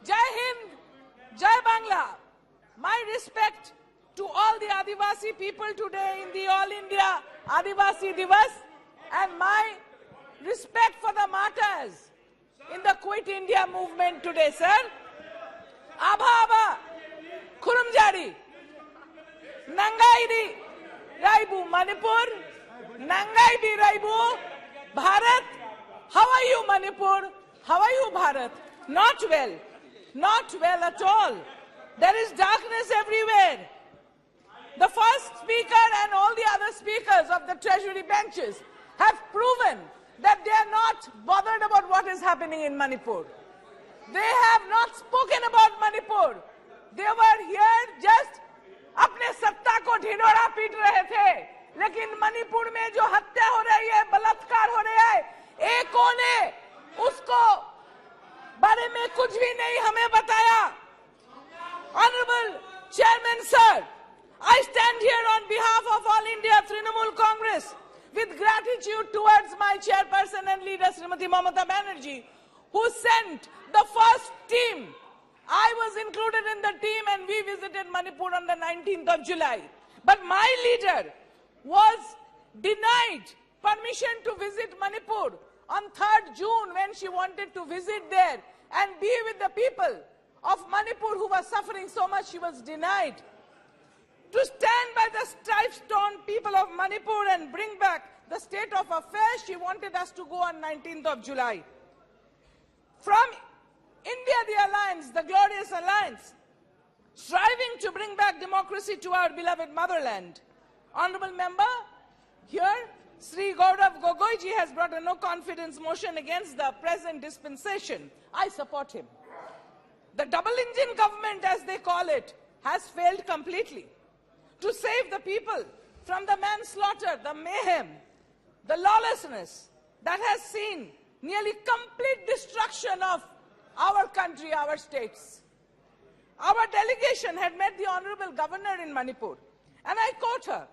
Jai Hind, Jai Bangla. My respect to all the Adivasi people today in the All India Adivasi Divas, and my respect for the martyrs in the Quit India movement today, sir. Abha, Kurumjari, Nangai Raibu, Manipur, Nangai Bi Raibu, Bharat. How are you, Manipur? How are you, Bharat? Not well. Not well at all. There is darkness everywhere. The first speaker and all the other speakers of the treasury benches have proven that they are not bothered about what is happening in Manipur. They have not spoken about Manipur. They were here just अपने सत्ता को ढिंढोरा पीट रहे थे, लेकिन मणिपुर में जो हत्या हो रही है, बलात्कार हो रहा है, एकों ने उसको बारे में कुछ भी नहीं हमें बताया। Honorable Chairman Sir, I stand here on behalf of All India Trinamool Congress with gratitude towards my chairperson and leader Srimati Mamata Banerjee, who sent the first team I was included in the team and we visited Manipur on the 19th of July. But my leader was denied permission to visit Manipur on 3rd June when she wanted to visit there and be with the people of Manipur who were suffering so much. She was denied. To stand by the strife-torn people of Manipur and bring back the state of affairs, she wanted us to go on 19th of July. From India, the alliance, the glorious alliance, striving to bring back democracy to our beloved motherland. Honorable member, here, Sri Gaurav Gogoiji has brought a no-confidence motion against the present dispensation. I support him. The double-engine government, as they call it, has failed completely to save the people from the manslaughter, the mayhem, the lawlessness that has seen nearly complete destruction of our country, our states. Our delegation had met the Honorable Governor in Manipur, and I quote her,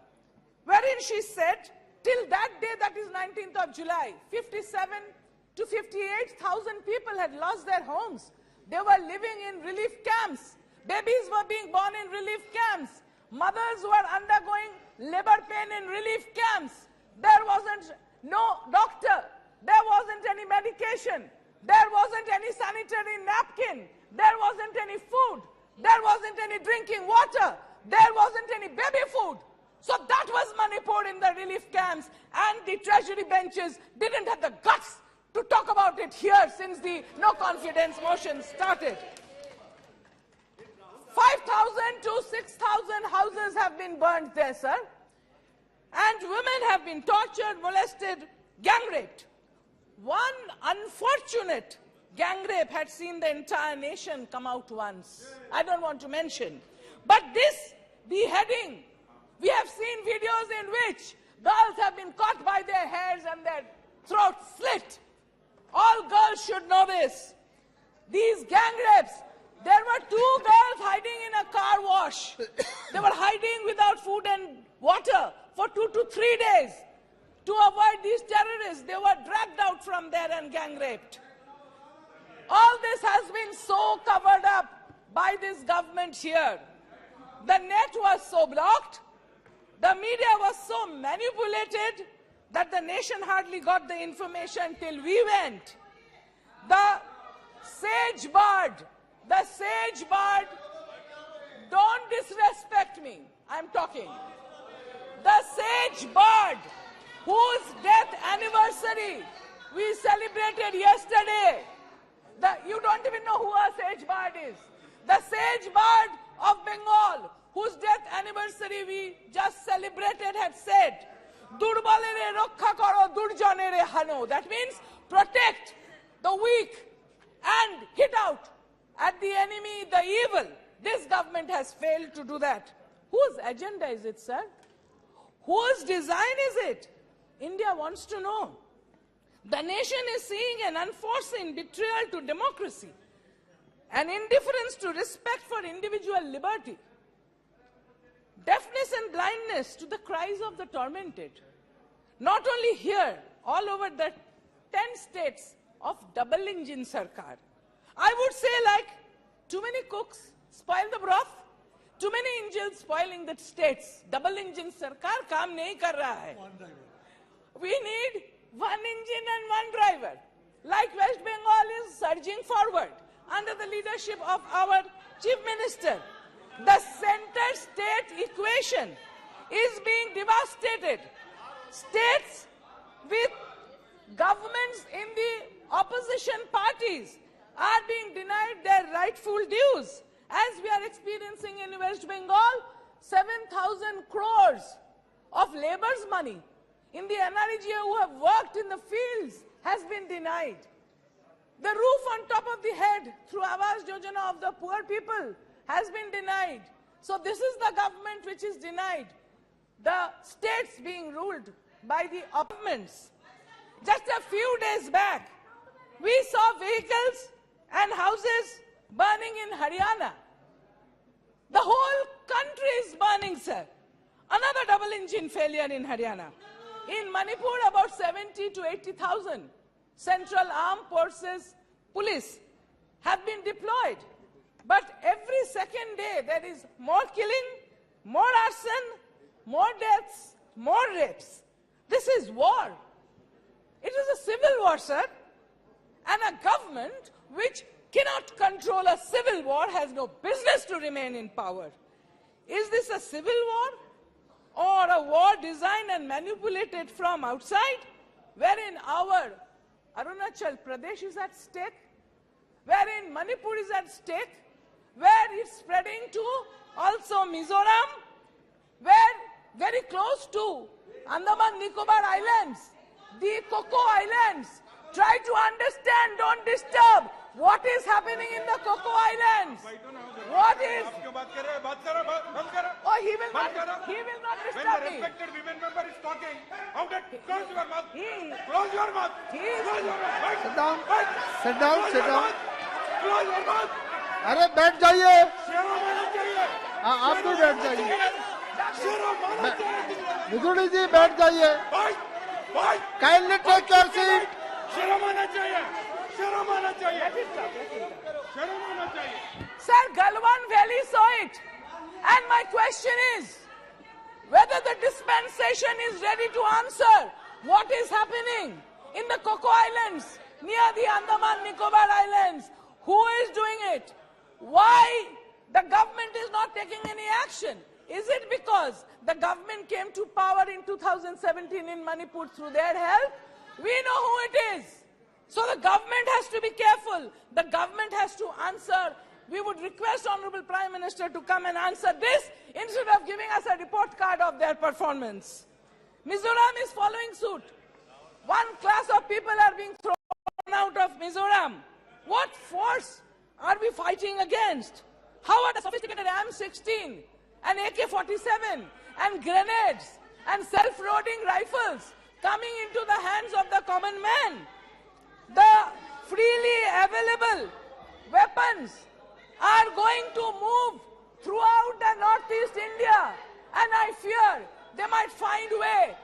wherein she said, till that day, that is 19th of July, 57 to 58,000 people had lost their homes. They were living in relief camps. Babies were being born in relief camps. Mothers were undergoing labor pain in relief camps. There wasn't no doctor. There wasn't any medication. There wasn't any sanitary napkin. There wasn't any food. There wasn't any drinking water. There wasn't any baby food. So that was Manipur in the relief camps, and the treasury benches didn't have the guts to talk about it here since the no-confidence motion started. 5,000 to 6,000 houses have been burned there, sir. And women have been tortured, molested, gang-raped. One unfortunate gang rape had seen the entire nation come out once. I don't want to mention. But this beheading, we have seen videos in which girls have been caught by their hairs and their throats slit. All girls should know this. These gang rapes, there were 2 girls hiding in a car wash. They were hiding without food and water for 2 to 3 days. To avoid these terrorists, they were dragged out from there and gang raped. All this has been so covered up by this government here. The net was so blocked, the media was so manipulated that the nation hardly got the information till we went. The sage bird, don't disrespect me, I'm talking. The sage bird, whose death anniversary we celebrated yesterday. You don't even know who a sage bird is. The sage bird of Bengal, whose death anniversary we just celebrated, had said, Durbalere rokha karo, durjanere hano. That means protect the weak and hit out at the enemy, the evil. This government has failed to do that. Whose agenda is it, sir? Whose design is it? India wants to know. The nation is seeing an unforeseen betrayal to democracy, an indifference to respect for individual liberty, deafness and blindness to the cries of the tormented. Not only here, all over the 10 states of double-engine Sarkar. I would say, like, too many cooks spoil the broth, too many engines spoiling the states. Double-engine Sarkar kaam nahi kar raha hai. We need one engine and one driver. Like West Bengal is surging forward under the leadership of our Chief Minister. The center-state equation is being devastated. States with governments in the opposition parties are being denied their rightful dues. As we are experiencing in West Bengal, 7,000 crores of labor's money in the NREGA who have worked in the fields has been denied. The roof on top of the head through Awas Yojana of the poor people has been denied. So this is the government which is denied. The states being ruled by the governments. Just a few days back, we saw vehicles and houses burning in Haryana. The whole country is burning, sir. Another double-engine failure in Haryana. In Manipur, about 70 to 80,000 Central Armed Forces police have been deployed. But every second day there is more killing, more arson, more deaths, more rapes. This is war. It is a civil war, sir. And a government which cannot control a civil war has no business to remain in power. Is this a civil war or a war designed and manipulated from outside, wherein our Arunachal Pradesh is at stake, wherein Manipur is at stake, where it's spreading to also Mizoram, where very close to Andaman Nicobar Islands, the Coco Islands. Try to understand, don't disturb. What is happening in the Coco Islands? What is? Oh, he will not disturb me. Respected women member is talking. How that? Close your mouth. Close your mouth. Close your mouth. Sit down. Sit down. Sit down. Close your mouth. अरे बैठ जाइए. शर्म आना चाहिए. हाँ आप भी बैठ जाइए. शर्म आना चाहिए. विदुड़ी जी बैठ जाइए. भाई. Kindly take your seat. शर्म आना चाहिए. शर्म आना चाहिए. शर्म आना चाहिए. Sir, Galwan Valley saw it. And my question is, whether the dispensation is ready to answer what is happening in the Coco Islands, near the Andaman Nicobar Islands. Who is doing it? Why the government is not taking any action? Is it because the government came to power in 2017 in Manipur through their help? We know who it is. So the government has to be careful. The government has to answer. We would request Honorable Prime Minister to come and answer this instead of giving us a report card of their performance. Mizoram is following suit. One class of people are being thrown out of Mizoram. What force are we fighting against? How are the sophisticated M16 and AK-47 and grenades and self-loading rifles coming into the hands of the common man? The freely available weapons are going to move throughout the northeast India, and I fear they might find way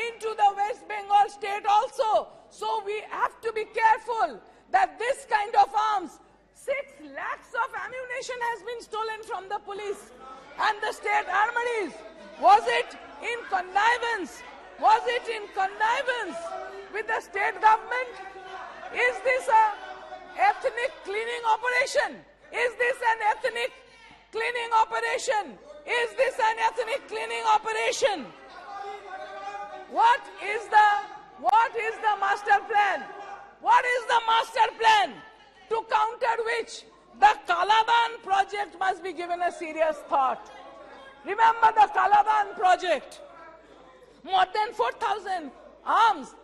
into the West Bengal state also. So we have to be careful that this kind of arms, 6 lakhs of ammunition has been stolen from the police and the state armories. Was it in connivance? Was it in connivance with the state government? Is this an ethnic cleaning operation? Is this an ethnic cleaning operation? Is this an ethnic cleaning operation? What is the master plan? What is the master plan to counter which the Kalaban project must be given a serious thought? Remember the Kalaban project. More than 4,000 arms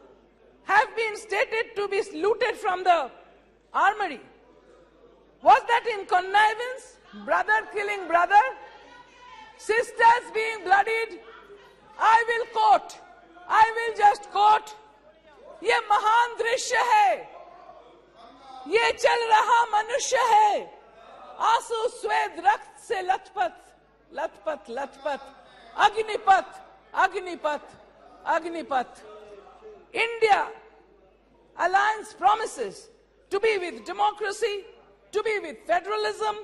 have been stated to be looted from the armory. Was that in connivance? Brother killing brother? Sisters being bloodied? I will quote. I will just quote. ये महान दृश्य है, ये चल रहा मनुष्य है, आंसू स्वेद रक्त से लथपथ, लथपथ, लथपथ, Agnipath, Agnipath, Agnipath. India alliance promises to be with democracy, to be with federalism,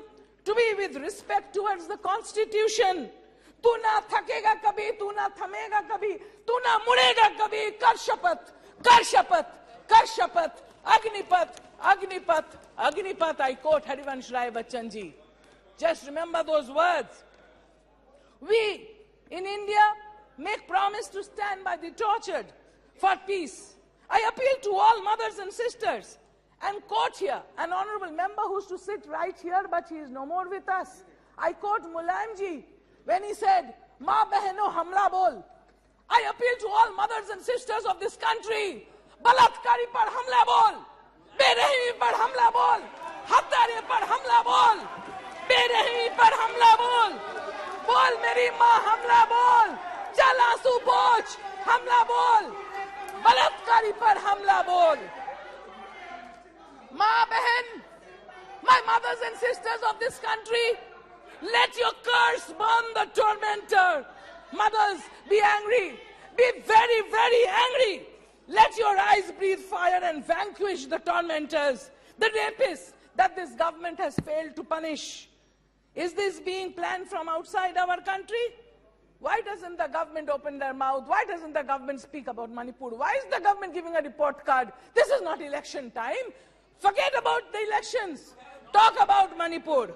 to be with respect towards the constitution. तू ना थकेगा कभी, तू ना थमेगा कभी, तू ना मुड़ेगा कभी. कर शपथ, कर शपथ, कर शपथ. Agnipath, Agnipath, Agnipath. I quote Harivansh Rai Bachchan ji. Just remember those words. We in India make promise to stand by the tortured for peace. I appeal to all mothers and sisters and quote here an honorable member who's to sit right here, but he is no more with us. I quote Mulayam ji when he said, "Ma behno hamla bol." I appeal to all mothers and sisters of this country. बलात्कारी पर हमला बोल, बेरहमी पर हमला बोल, हत्यारे पर हमला बोल, बेरहमी पर हमला बोल, बोल मेरी माँ हमला बोल, चल आंसू पोंछ हमला बोल, बलात्कारी पर हमला बोल. माँ बहन, my mothers and sisters of this country, let your curse burn the tormentor. Mothers, be angry, be very, very angry. Let your eyes breathe fire and vanquish the tormentors, the rapists, that this government has failed to punish? Is this being planned from outside our country? Why doesn't the government open their mouth? Why doesn't the government speak about Manipur? Why is the government giving a report card? This is not election time. Forget about the elections. Talk about Manipur.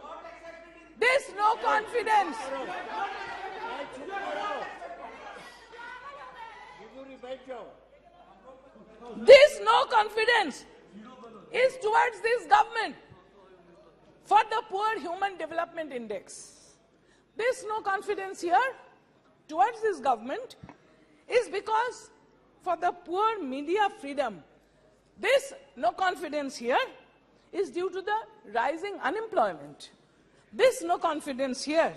This no confidence. This no confidence is towards this government for the Poor Human Development Index. This no confidence here towards this government is because for the poor media freedom. This no confidence here is due to the rising unemployment. This no confidence here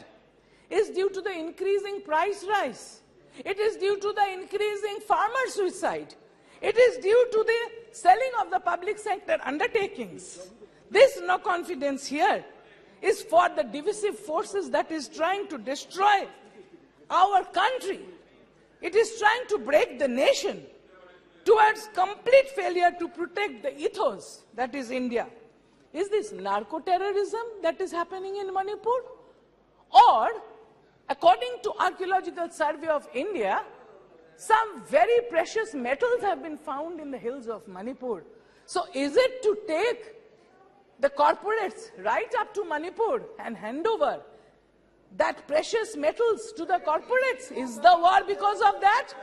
is due to the increasing price rise. It is due to the increasing farmer suicide. It is due to the selling of the public sector undertakings. This no confidence here is for the divisive forces that is trying to destroy our country. It is trying to break the nation towards complete failure to protect the ethos that is India. Is this narco-terrorism that is happening in Manipur? Or, according to Archaeological Survey of India, some very precious metals have been found in the hills of Manipur. So is it to take the corporates right up to Manipur and hand over that precious metals to the corporates? Is the war because of that?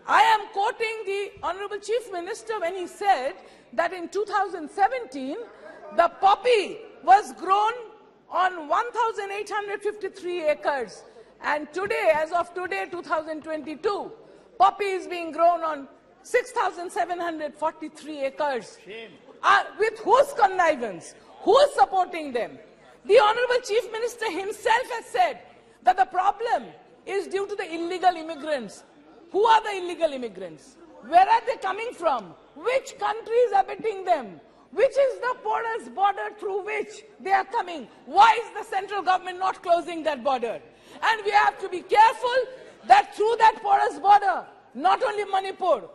I am quoting the Honorable Chief Minister when he said that in 2017, the poppy was grown on 1,853 acres. And today, as of today, 2022, poppy is being grown on 6,743 acres. With whose connivance? Who is supporting them? The Honorable Chief Minister himself has said that the problem is due to the illegal immigrants. Who are the illegal immigrants? Where are they coming from? Which country is abetting them? Which is the porous border through which they are coming? Why is the central government not closing that border? And we have to be careful that through that porous border, not only Manipur,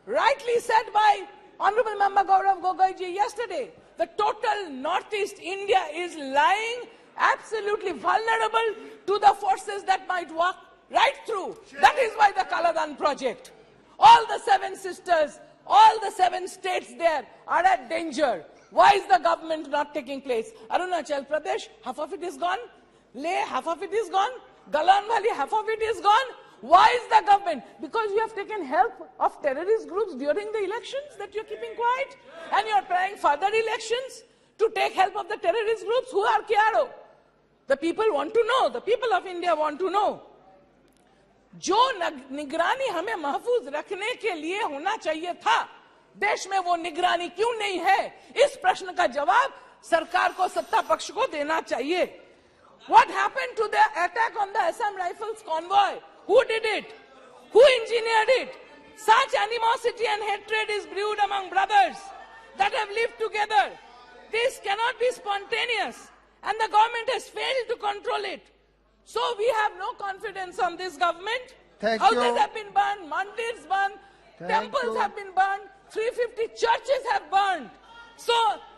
rightly said by Honorable Member Gaurav Gogoiji yesterday, the total Northeast India is lying absolutely vulnerable to the forces that might walk right through. That is why the Kaladan project. All the 7 sisters, all the 7 states there are at danger. Why is the government not taking place? Arunachal Pradesh, half of it is gone. Leh, half of it is gone. Galan Valley, half of it is gone. Why is the government? Because you have taken help of terrorist groups during the elections that you're keeping quiet, and you're planning further elections to take help of the terrorist groups. Who are Kiaro? The people want to know. The people of India want to know. जो निगरानी हमें महफूज रखने के लिए होना चाहिए था, देश में वो निगरानी क्यों नहीं है? इस प्रश्न का जवाब सरकार को, सत्ता पक्ष को देना चाहिए. What happened to the attack on the Assam Rifles convoy? Who did it? Who engineered it? Such animosity and hatred is brewed among brothers that have lived together. This cannot be spontaneous, and the government has failed to control it. So we have no confidence on this government. Houses have been burned, mandirs burned, temples have been burned, 350 churches have burned. So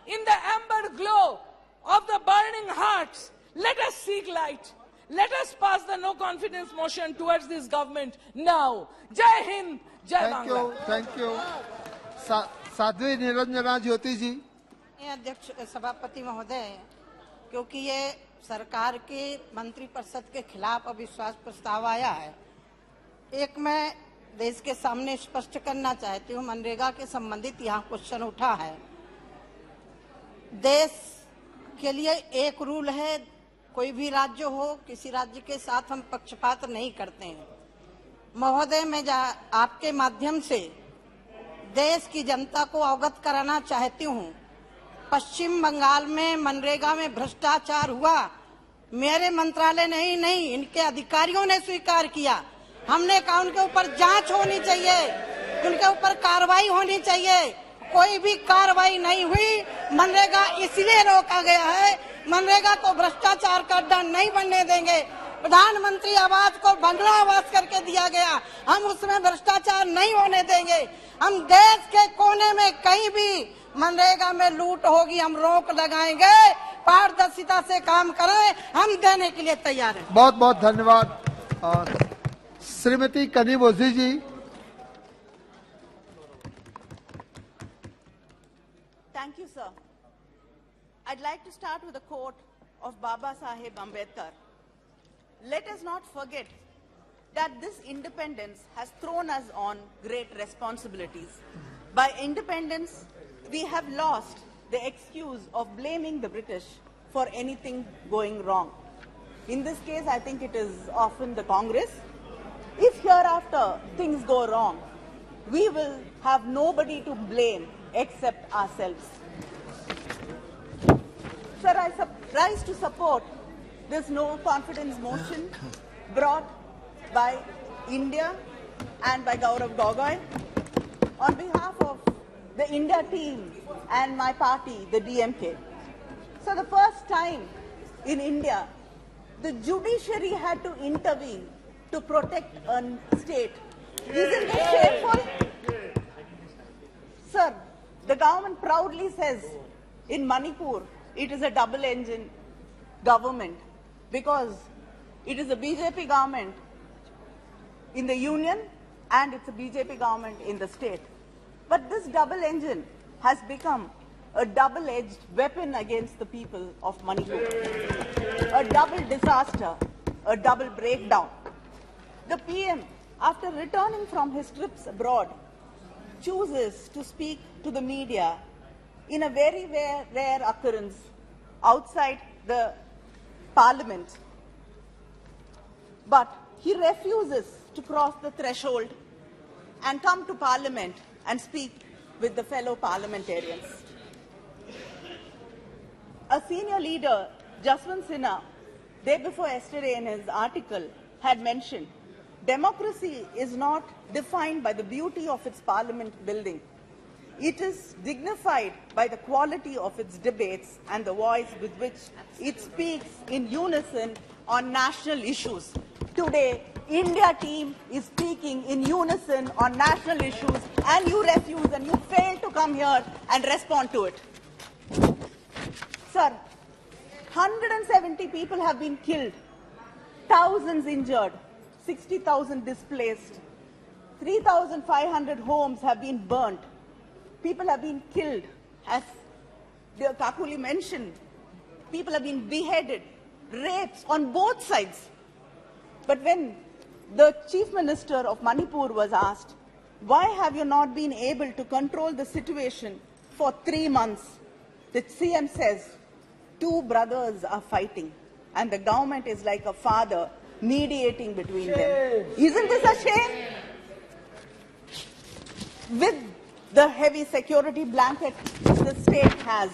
in the amber glow of the burning hearts, let us seek light. Let us pass the no confidence motion towards this government now. Jai Hind, Jai Bangla. Thank you. Sadhvi Niranjana ज्योति जी. अध्यक्ष सभापति महोदय, क्योंकि ये सरकार के मंत्रिपरिषद के खिलाफ अविश्वास प्रस्ताव आया है, एक मैं देश के सामने स्पष्ट करना चाहती हूँ. मनरेगा के संबंधित यहाँ क्वेश्चन उठा है. देश के लिए एक रूल है, कोई भी राज्य हो, किसी राज्य के साथ हम पक्षपात नहीं करते हैं. महोदय, मैं आपके माध्यम से देश की जनता को अवगत कराना चाहती हूँ. पश्चिम बंगाल में मनरेगा में भ्रष्टाचार हुआ, मेरे मंत्रालय नहीं, इनके अधिकारियों ने स्वीकार किया. हमने कहा उनके ऊपर जांच होनी चाहिए, उनके ऊपर कार्रवाई होनी चाहिए. कोई भी कार्रवाई नहीं हुई. मनरेगा इसलिए रोका गया है, मनरेगा को भ्रष्टाचार का अड्डा नहीं बनने देंगे. प्रधानमंत्री आवास को बंगला आवास करके दिया गया, हम उसमें भ्रष्टाचार नहीं होने देंगे. हम देश के कोने में कहीं भी मनरेगा में लूट होगी, हम रोक लगाएंगे। पारदर्शिता से काम करें, हम देने के लिए तैयार हैं। बहुत बहुत धन्यवाद। श्रीमती कनीम ओझी जी। Thank you, sir. I'd like to start with a quote of Baba Saheb Ambedkar. Let us not forget that this independence has thrown us on great responsibilities. By independence, we have lost the excuse of blaming the British for anything going wrong. In this case, I think it is often the Congress. If hereafter things go wrong, we will have nobody to blame except ourselves. Sir, I rise to support this no confidence motion brought by India and by Gaurav Gogoi on behalf of the India team and my party, the DMK. So the first time in India, the judiciary had to intervene to protect a state. Isn't this shameful? Sir, the government proudly says in Manipur, it is a double-engine government because it is a BJP government in the union and it's a BJP government in the state. But this double engine has become a double-edged weapon against the people of Manipur. A double disaster, a double breakdown. The PM, after returning from his trips abroad, chooses to speak to the media in a very rare occurrence outside the parliament. But he refuses to cross the threshold and come to parliament and speak with the fellow parliamentarians. A senior leader, Jaswant Sinha, day before yesterday in his article had mentioned, democracy is not defined by the beauty of its parliament building. It is dignified by the quality of its debates and the voice with which it speaks in unison on national issues. Today, India team is speaking in unison on national issues and you refuse and you fail to come here and respond to it. Sir, 170 people have been killed, thousands injured, 60,000 displaced, 3,500 homes have been burnt. People have been killed, as Kakuli mentioned. People have been beheaded, rapes on both sides. But when the Chief Minister of Manipur was asked, why have you not been able to control the situation for 3 months? The CM says, 2 brothers are fighting and the government is like a father mediating between them. Isn't this a shame? With the heavy security blanket the state has,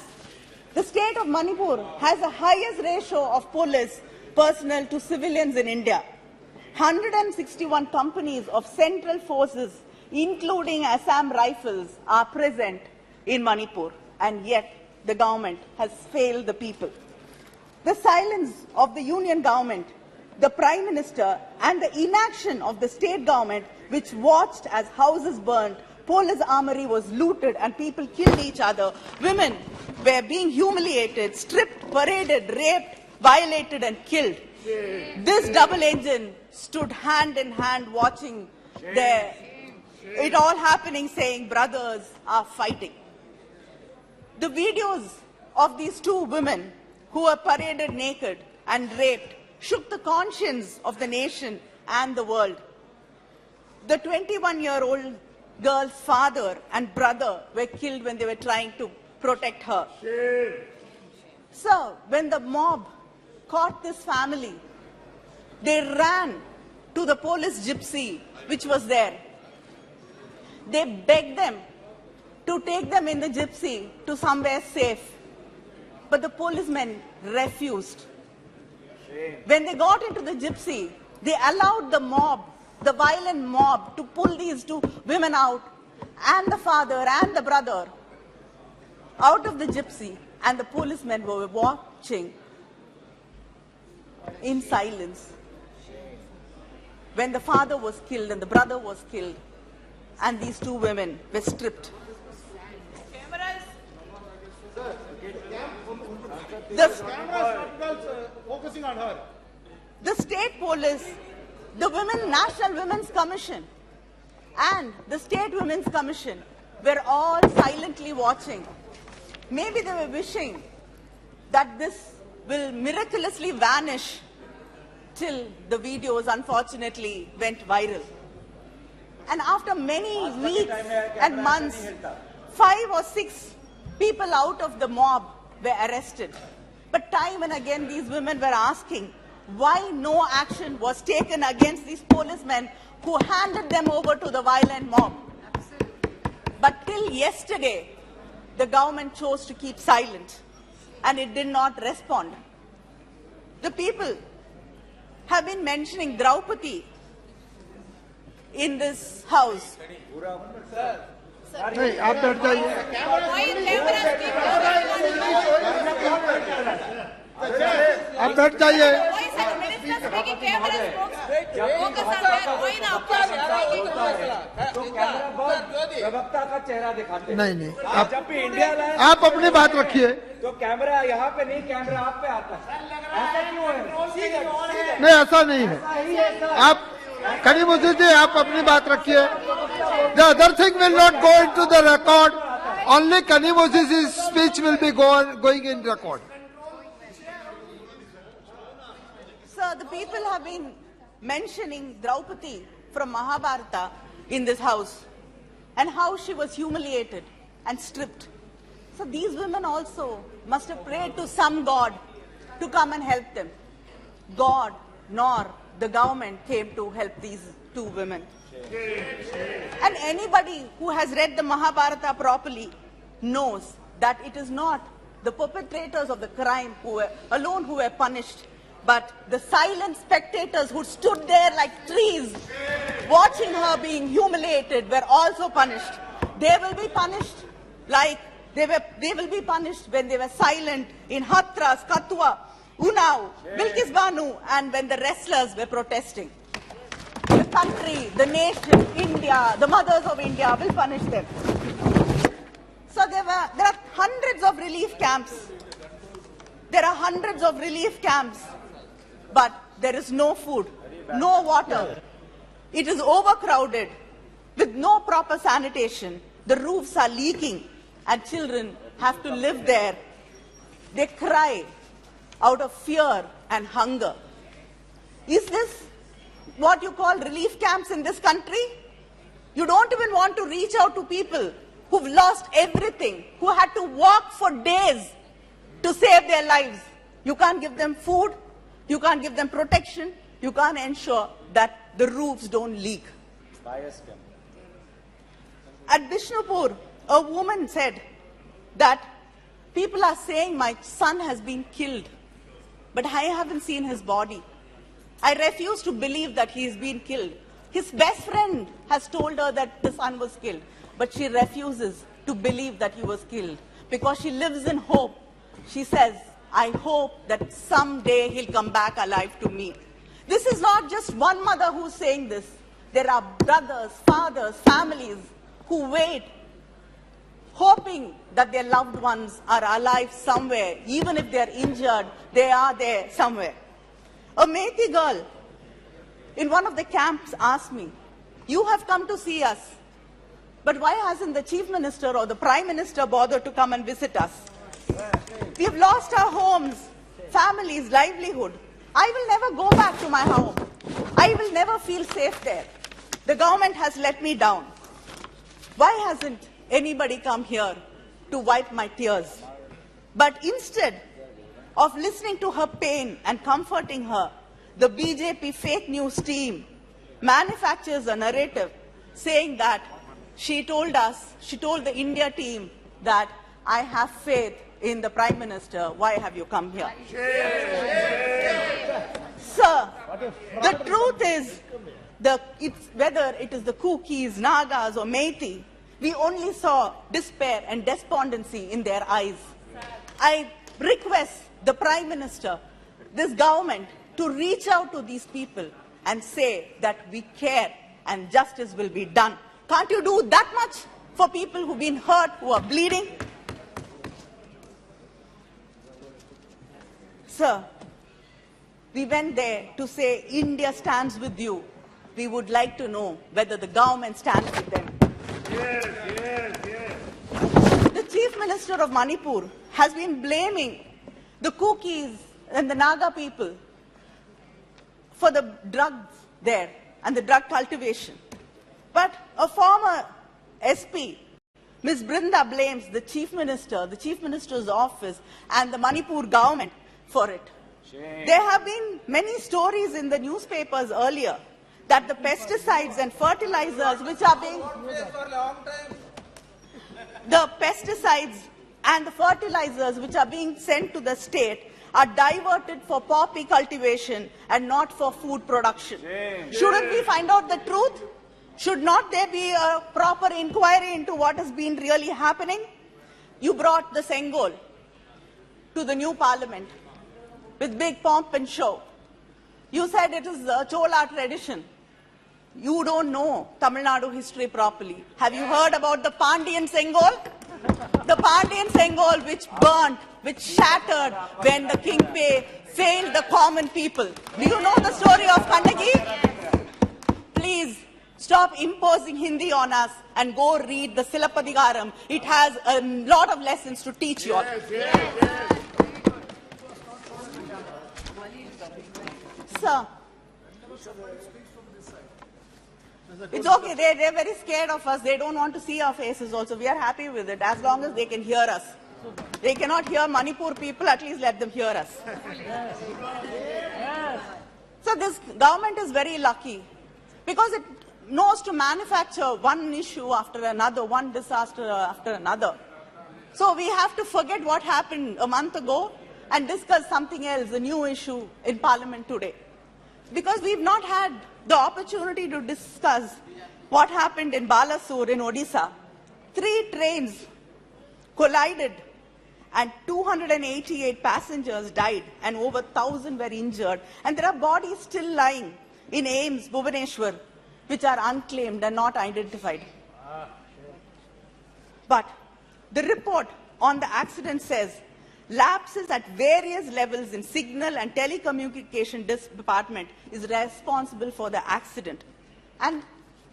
the state of Manipur has the highest ratio of police personnel to civilians in India. 161 companies of central forces, including Assam Rifles, are present in Manipur, and yet the government has failed the people. The silence of the union government, the Prime Minister, and the inaction of the state government, which watched as houses burned, police armory was looted, and people killed each other. Women were being humiliated, stripped, paraded, raped, violated, and killed. This double engine stood hand in hand watching it all happening, saying brothers are fighting. The videos of these 2 women who were paraded naked and raped shook the conscience of the nation and the world. The 21-year-old girl's father and brother were killed when they were trying to protect her. So, when the mob caught this family, they ran to the police gypsy which was there. They begged them to take them in the gypsy to somewhere safe. But the policemen refused. When they got into the gypsy, they allowed the mob, the violent mob, to pull these 2 women out, and the father and the brother, out of the gypsy, and the policemen were watching in silence when the father was killed and the brother was killed and these 2 women were stripped. Focusing on her. The state police, the National Women's Commission, and the State Women's Commission were all silently watching. Maybe they were wishing that this will miraculously vanish till the videos unfortunately went viral. And after many weeks and months, 5 or 6 people out of the mob were arrested. But time and again these women were asking why no action was taken against these policemen who handed them over to the violent mob. But till yesterday, the government chose to keep silent and it did not respond. The people have been mentioning Draupadi in this house. नहीं आप बैठ जाइए आप बैठ जाइए प्रवक्ता का चेहरा दिखाते हैं। नहीं आप जब भी इंडिया लाए आप अपनी बात रखिए तो कैमरा यहाँ पे नहीं, कैमरा आप पे आता है। ऐसा क्यों है? नहीं ऐसा नहीं है आप करीम उद्दीन जी आप अपनी बात रखिए the other thing will not go into the record only Karim Uddin speech will be going in record Sir, the people have been mentioning Draupadi from Mahabharata in this house and how she was humiliated and stripped. So these women also must have prayed to some God to come and help them. God nor the government came to help these two women. And anybody who has read the Mahabharata properly knows that it is not the perpetrators of the crime alone who were punished, but the silent spectators who stood there like trees watching her being humiliated were also punished. They will be punished like they will be punished when they were silent in Hathras, Kathua, Unnao, Bilkis Banu, and when the wrestlers were protesting. The country, the nation, India, the mothers of India will punish them. So there are hundreds of relief camps. There are hundreds of relief camps, but there is no food, no water. It is overcrowded with no proper sanitation. The roofs are leaking and children have to live there. They cry out of fear and hunger. Is this what you call relief camps in this country? You don't even want to reach out to people who've lost everything, who had to walk for days to save their lives. You can't give them food, you can't give them protection, you can't ensure that the roofs don't leak. At Bishnupur, a woman said that people are saying my son has been killed, but I haven't seen his body. I refuse to believe that he has been killed. His best friend has told her that the son was killed, but she refuses to believe that he was killed because she lives in hope. She says, I hope that someday he'll come back alive to me. This is not just one mother who's saying this. There are brothers, fathers, families who wait, hoping that their loved ones are alive somewhere. Even if they're injured, they are there somewhere. A Methi girl in one of the camps asked me, you have come to see us, but why hasn't the Chief Minister or the Prime Minister bothered to come and visit us? We have lost our homes, families, livelihood. I will never go back to my home. I will never feel safe there. The government has let me down. Why hasn't anybody come here to wipe my tears? But instead of listening to her pain and comforting her, the BJP fake news team manufactures a narrative saying that she told the India team that I have faith in the Prime Minister. Why have you come here? Sir, the truth is, whether it is the Kukis, Nagas or Methi, we only saw despair and despondency in their eyes. I request the Prime Minister, this government, to reach out to these people and say that we care and justice will be done. Can't you do that much for people who've been hurt, who are bleeding? Sir, we went there to say India stands with you. We would like to know whether the government stands with them. The Chief Minister of Manipur has been blaming the Kukis and the Naga people for the drugs there and the drug cultivation. But a former SP, Ms. Brinda, blames the Chief Minister, the Chief Minister's office, and the Manipur government for it. There have been many stories in the newspapers earlier that the pesticides and fertilizers which are being sent to the state are diverted for poppy cultivation and not for food production. Shouldn't we find out the truth? Should not there be a proper inquiry into what has been really happening? You brought the Sengol to the new parliament with big pomp and show. You said it is a Chola tradition. You don't know Tamil Nadu history properly. Have you heard about the Pandian Sengol? The Pandian Sengol which burnt, which shattered when the King Pei failed the common people. Do you know the story of Kannagi? Please stop imposing Hindi on us and go read the Silappadigaram. It has a lot of lessons to teach you all. Sir, it's okay. They're very scared of us. They don't want to see our faces also. We are happy with it as long as they can hear us. They cannot hear Manipur people, at least let them hear us. So this government is very lucky because it knows to manufacture one issue after another, one disaster after another. So we have to forget what happened a month ago and discuss something else, a new issue in Parliament today. Because we've not had the opportunity to discuss what happened in Balasore in Odisha. 3 trains collided and 288 passengers died and over 1,000 were injured. And there are bodies still lying in AIIMS, Bhubaneswar, which are unclaimed and not identified. But the report on the accident says lapses at various levels in signal and telecommunication department is responsible for the accident. And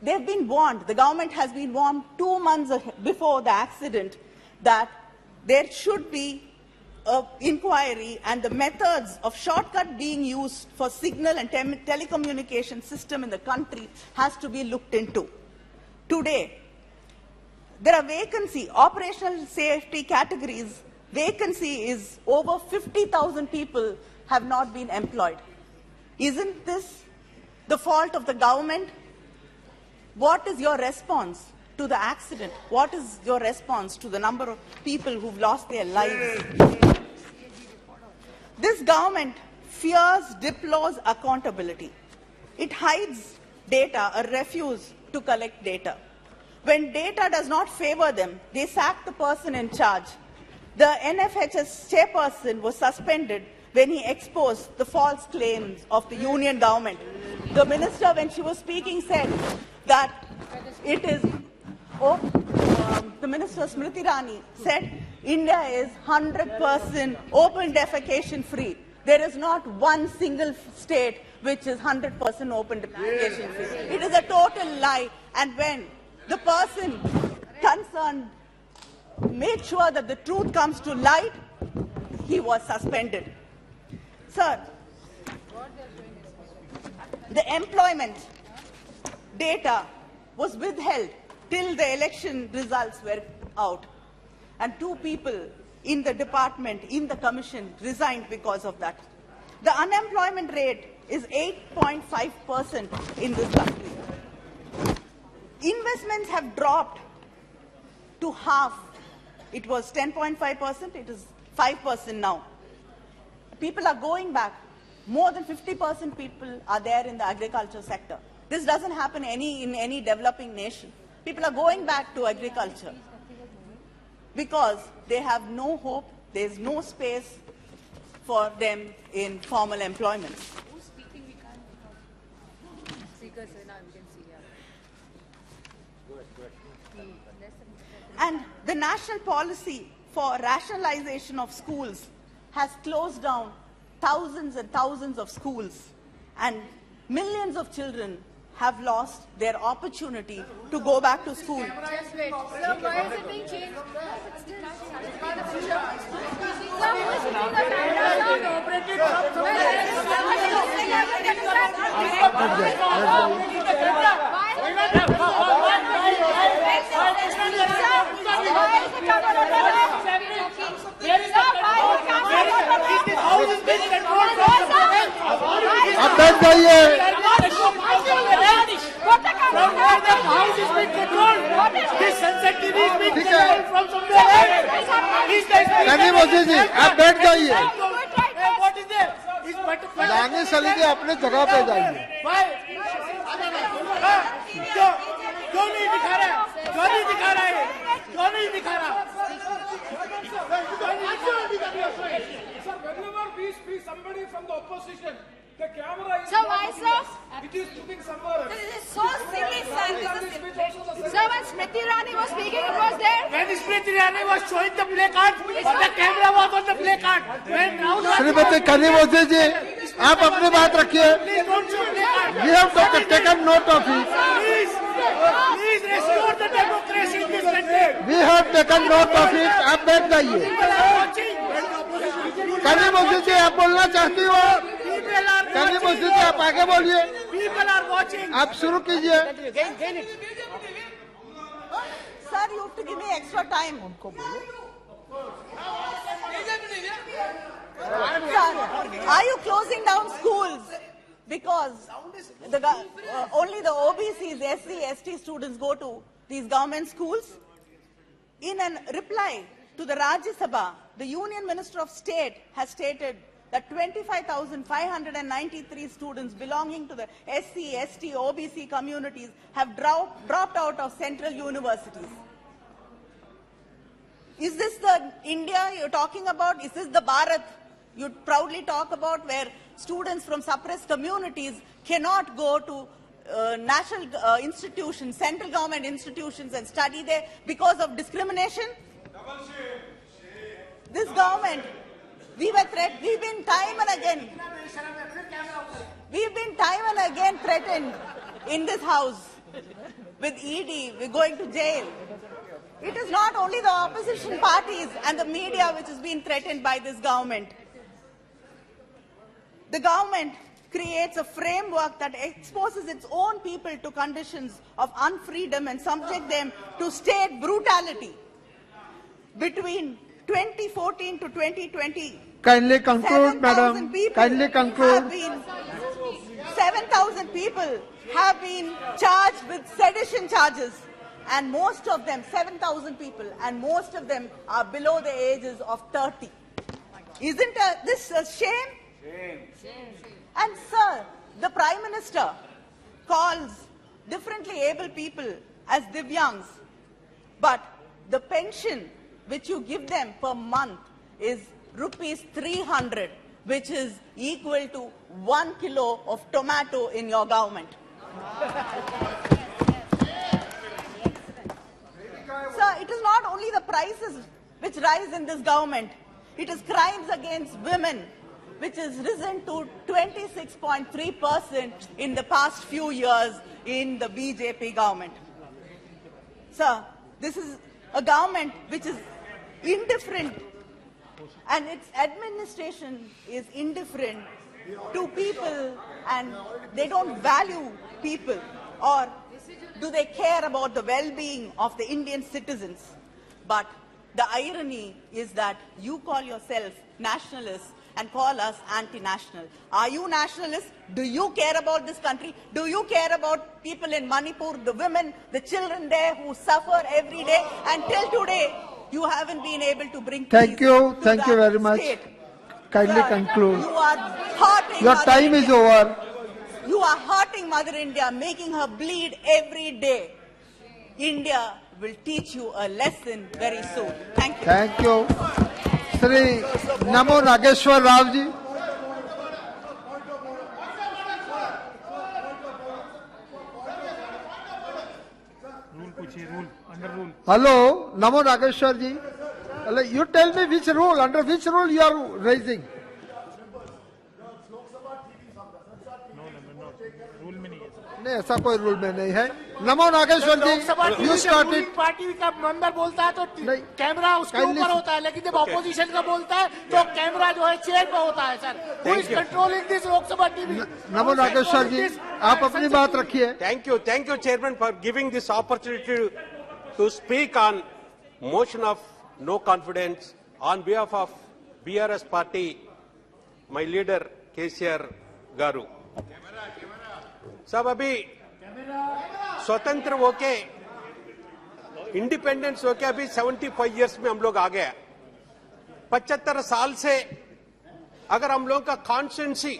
they've been warned, the government has been warned 2 months before the accident that there should be an inquiry and the methods of shortcut being used for signal and telecommunication system in the country has to be looked into. Today, there are vacancy, operational safety categories. Vacancy is over 50,000 people have not been employed. Isn't this the fault of the government? What is your response to the accident? What is your response to the number of people who've lost their lives? This government fears Diplo's accountability. It hides data or refuses to collect data. When data does not favor them, they sack the person in charge. The NFHS chairperson was suspended when he exposed the false claims of the union government. The minister, when she was speaking, said that it is, the minister Smriti Irani said India is 100% open defecation free. There is not one single state which is 100% open defecation free. It is a total lie. And when the person concerned made sure that the truth comes to light, he was suspended. Sir, the employment data was withheld till the election results were out. And 2 people in the department, in the commission, resigned because of that. The unemployment rate is 8.5% in this country. Investments have dropped to half. It was 10.5%, it is 5% now. People are going back. More than 50% people are there in the agriculture sector. This doesn't happen in any developing nation. People are going back to agriculture because they have no hope, there is no space for them in formal employment. Who's speaking? We can't. Speakers, now we can see. And the national policy for rationalization of schools has closed down thousands and thousands of schools, and millions of children have lost their opportunity to go back to school. Just wait. Sir, why is it being changed? Sir, who is putting the आप बैठ जाइए। कनीम वजीर जी आप बैठ जाइए। दानिश अली जी अपने जगह पे जाइए। क्यों नहीं दिखा रहा है? क्यों नहीं दिखा रहा है? क्यों नहीं दिखा रहा? Sir, whenever we speak somebody from the opposition, the camera is. Sir, why, sir? It is putting somewhere. This is so silly, sir. Sir, when Smriti Irani was speaking, it was there. When Smriti Irani was showing the play card, the camera was on the play card. When Rahul Shrimati कनीम वजीर जी आप अपनी बात रखिए। please don't show play card. We have taken note of it. Please restore the democracy in this country. We have taken note of it. आप बैठ जाइए। कनीम वजीर जी आप बोलना चाहती हो? कनीम वजीर जी आप आगे बोलिए। People are watching. आप शुरू कीजिए। Sir, you have to give me extra time. Sir, are you closing down schools because only the OBCs, SC, ST students go to these government schools? In a reply to the Rajya Sabha, the Union Minister of State has stated that 25,593 students belonging to the SC, ST, OBC communities have dropped out of central universities. Is this the India you're talking about? Is this the Bharat you proudly talk about, where students from suppressed communities cannot go to national institutions, central government institutions and study there because of discrimination? This government, we've been time and again threatened in this house with ED, we're going to jail. It is not only the opposition parties and the media which has been threatened by this government. The government creates a framework that exposes its own people to conditions of unfreedom and subject them to state brutality. Between 2014 to 2020, Kindly conclude, madam. Kindly conclude. 7,000 people have been charged with sedition charges, and most of them, 7,000 people, and most of them are below the ages of 30. Isn't this a shame? And sir, the Prime Minister calls differently able people as Divyangs, but the pension which you give them per month is rupees 300, which is equal to 1 kilo of tomato in your government. Sir, it is not only the prices which rise in this government, it is crimes against women, which has risen to 26.3% in the past few years in the BJP government. Sir, this is a government which is indifferent, and its administration is indifferent to people, and they don't value people, or do they care about the well-being of the Indian citizens? But the irony is that you call yourself nationalists and call us anti-national. Are you nationalists? Do you care about this country? Do you care about people in Manipur, the women, the children there who suffer every day? Until today, you haven't been able to bring peace. Thank you very much. State. Kindly Sir, conclude. You are hurting Your Mother time is India. over. You are hurting Mother India, making her bleed every day. India will teach you a lesson very soon. Thank you. Thank you. Shri Namo Nageshwar Rao ji. Hello, Namo Nageshwar ji. You tell me which rule, under which rule you are raising? नहीं, ऐसा कोई rule में नहीं है। नमो नागेश्वर जी, you start it. Party का member बोलता है तो कैमरा उसके ऊपर होता है, लेकिन जब ऑपोजिशन का बोलता है तो कैमरा जो है चेयर पे होता है। Sir, who is controlling this Lok Sabha TV? नमो नागेश्वर जी, आप अपनी बात रखिए। Thank you, Chairman, for giving this opportunity to speak on motion of no confidence on behalf of BRS party, my leader KCR Garu. सब अभी स्वतंत्र होके, इंडिपेंडेंस होके अभी 75 इयर्स में हम लोग आ गया। 75 साल से अगर हम लोग का कॉन्स्टिट्यूंसी,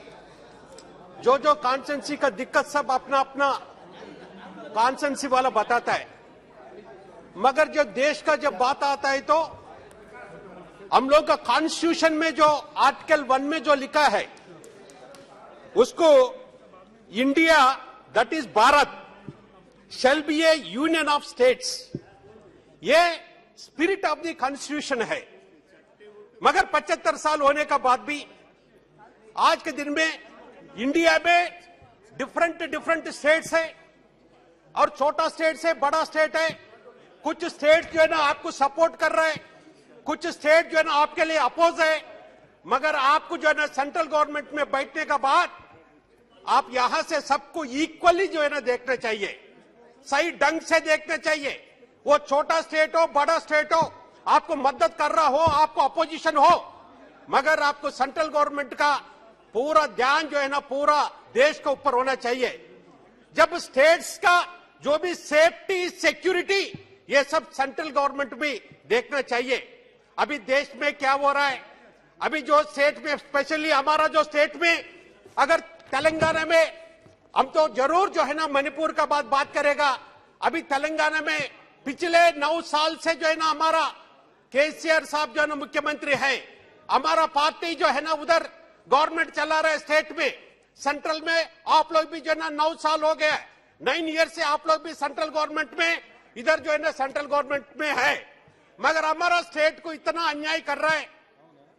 जो कॉन्स्टिट्यूंसी का दिक्कत सब अपना अपना कॉन्स्टिट्यूंसी वाला बताता है, मगर जो देश का जब बात आता है तो हम लोग का कॉन्स्टिट्यूशन में जो आर्टिकल 1 में जो लिखा है उसको India, that is Bharat, shall be A union of states, ये स्पिरिट ऑफ द कॉन्स्टिट्यूशन है। मगर 75 साल होने का बाद भी आज के दिन में इंडिया में डिफरेंट स्टेट्स है, और छोटा स्टेट से बड़ा स्टेट है। कुछ स्टेट जो है ना आपको सपोर्ट कर रहे हैं, कुछ स्टेट जो है ना आपके लिए अपोज है। मगर आपको जो है ना सेंट्रल गवर्नमेंट में बैठने का बाद आप यहां से सबको इक्वली जो है ना देखना चाहिए, सही ढंग से देखना चाहिए। वो छोटा स्टेट हो, बड़ा स्टेट हो, आपको मदद कर रहा हो, आपको अपोजिशन हो, मगर आपको सेंट्रल गवर्नमेंट का पूरा ध्यान जो है ना पूरा देश के ऊपर होना चाहिए। जब स्टेट्स का जो भी सेफ्टी, सिक्योरिटी, ये सब सेंट्रल गवर्नमेंट भी देखना चाहिए। अभी देश में क्या हो रहा है, अभी जो स्टेट में, स्पेशली हमारा जो स्टेट में, अगर तेलंगाना में, हम तो जरूर जो है ना मणिपुर का बात करेगा। अभी तेलंगाना में पिछले 9 साल से जो है ना हमारा केसीआर साहब जो है ना मुख्यमंत्री है, हमारा पार्टी जो है ना उधर गवर्नमेंट चला रहा है स्टेट में। सेंट्रल में आप लोग भी जो है ना 9 साल हो गया, 9 ईयर से आप लोग भी सेंट्रल गवर्नमेंट में, इधर जो है ना सेंट्रल गवर्नमेंट में है। मगर हमारा स्टेट को इतना अन्याय कर रहा है।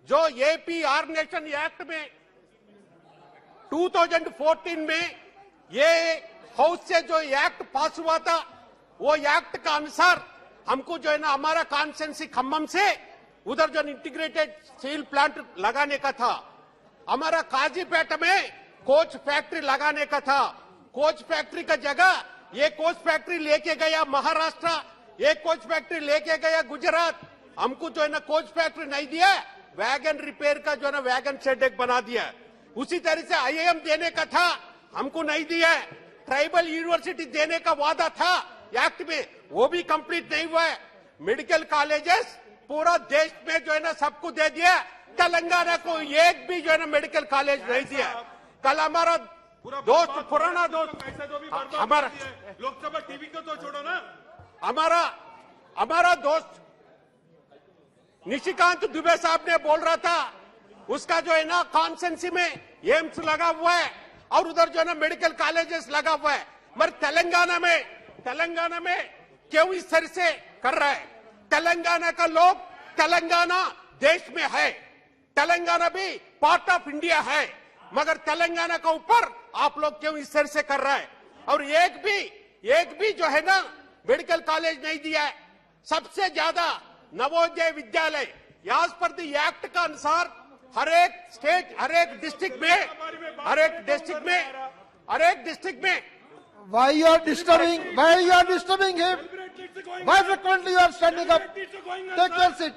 जो एपी ऑर्गेनाइजेशन एक्ट में 2014 में ये हाउस से जो एक्ट पास हुआ था, वो एक्ट का अनुसार हमको जो है ना हमारा कॉन्स्टिट्यूंसी खम्मम से उधर जो इंटीग्रेटेड स्टील प्लांट लगाने का था, हमारा काजीपेट में कोच फैक्ट्री लगाने का था। कोच फैक्ट्री का जगह ये कोच फैक्ट्री लेके गया महाराष्ट्र, ये कोच फैक्ट्री लेके गया गुजरात। हमको जो है ना कोच फैक्ट्री नहीं दिया, वैगन रिपेयर का जो है ना वैगन शेड एक बना दिया। उसी तरह से आईआईएम देने का था, हमको नहीं दिया। ट्राइबल यूनिवर्सिटी देने का वादा था एक्ट में, वो भी कंप्लीट नहीं हुआ है। मेडिकल कॉलेजेस पूरा देश में जो है ना सबको दे दिया, तेलंगाना को एक भी जो है ना मेडिकल कॉलेज नहीं दिया। कल हमारा दोस्त, पुराना दोस्त, हमारा लोकसभा टीवी को तो छोड़ो ना, हमारा दोस्त निशिकांत दुबे साहब ने बोल रहा था, उसका जो है ना कॉन्स्टिट्यूंसी में एम्स लगा हुआ है और उधर जो है ना मेडिकल कॉलेजेस लगा हुआ है। मगर तेलंगाना में क्यों इस तरह से कर रहा है? तेलंगाना का लोग, तेलंगाना देश में है, तेलंगाना भी पार्ट ऑफ इंडिया है, मगर तेलंगाना का ऊपर आप लोग क्यों इस तरह से कर रहा है? और एक भी जो है ना मेडिकल कॉलेज नहीं दिया है। सबसे ज्यादा Navodaya Vidyalaya as per the act का अनुसार हर एक स्टेट, हर एक डिस्ट्रिक्ट में Why you are disturbing him? Why frequently you are standing up? Take your seat.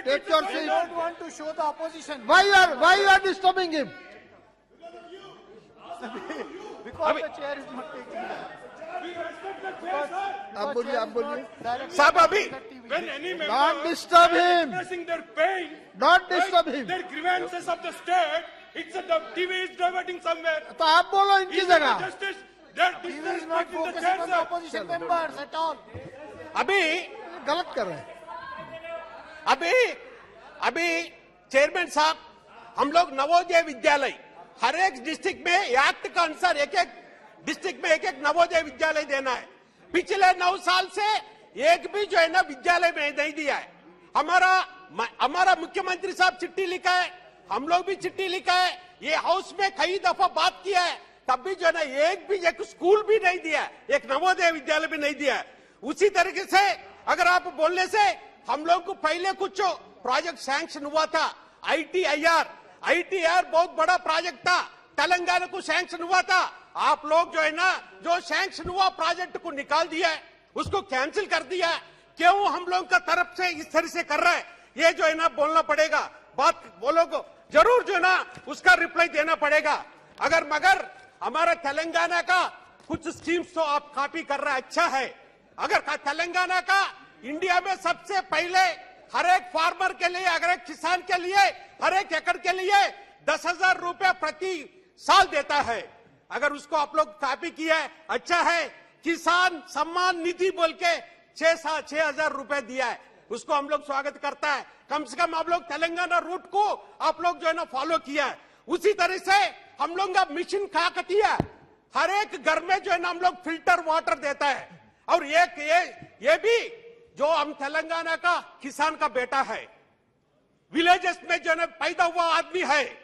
Take your seat. I don't want to show the opposition. Why you are disturbing him? Because the chair is not taking it. आप बोलिए. साहब अभी when any member Don't disturb him. expressing their pain, Don't disturb him. their grievances of the state, it's the TV is diverting somewhere. तो आप बोलो इनकी Is there जगह. justice? There He is not disrespecting the focusing chair, on the sir. opposition members at all. गलत कर रहे हैं. अभी चेयरमैन साहब, हम लोग नवोदय विद्यालय हर एक डिस्ट्रिक्ट में एक्ट का अनुसार एक डिस्ट्रिक्ट में एक नवोदय विद्यालय देना है। पिछले 9 साल से एक भी जो है ना विद्यालय में नहीं दिया है। हमारा मुख्यमंत्री साहब चिट्ठी लिखा है, हम लोग भी चिट्ठी लिखा है, ये हाउस में कई दफा बात किया है, तब भी जो है ना एक स्कूल भी नहीं दिया, एक नवोदय विद्यालय भी नहीं दिया। उसी तरीके से अगर आप बोलने से हम लोग को पहले कुछ प्रोजेक्ट सैंक्शन हुआ था, ITR बहुत बड़ा प्रोजेक्ट था, तेलंगाना को सैंक्शन हुआ था। आप लोग जो है ना जो सैंक्शन हुआ प्रोजेक्ट को निकाल दिया है, उसको कैंसिल कर दिया है। क्यों हम लोग का तरफ से इस तरह से कर रहा है, ये जो है ना बोलना पड़ेगा, बात बोलो को जरूर जो है ना उसका रिप्लाई देना पड़ेगा। मगर हमारा तेलंगाना का कुछ स्कीम्स तो आप कॉपी कर रहा है, अच्छा है। अगर तेलंगाना का इंडिया में सबसे पहले हर एक फार्मर के लिए, हर एक किसान के लिए, हर एक एकड़ के लिए 10,000 रुपया प्रति साल देता है। अगर उसको आप लोग कॉपी किया है, अच्छा है। किसान सम्मान निधि बोल के 6,000 रुपए दिया है, उसको हम लोग स्वागत करता है। कम से कम आप लोग तेलंगाना रूट को आप लोग जो है ना फॉलो किया है। उसी तरह से हम लोग का मिशन काकतीया, हर एक घर में जो है ना हम लोग फिल्टर वाटर देता है। और ये भी जो हम तेलंगाना का किसान का बेटा है, विलेजेस में जो है पैदा हुआ आदमी है।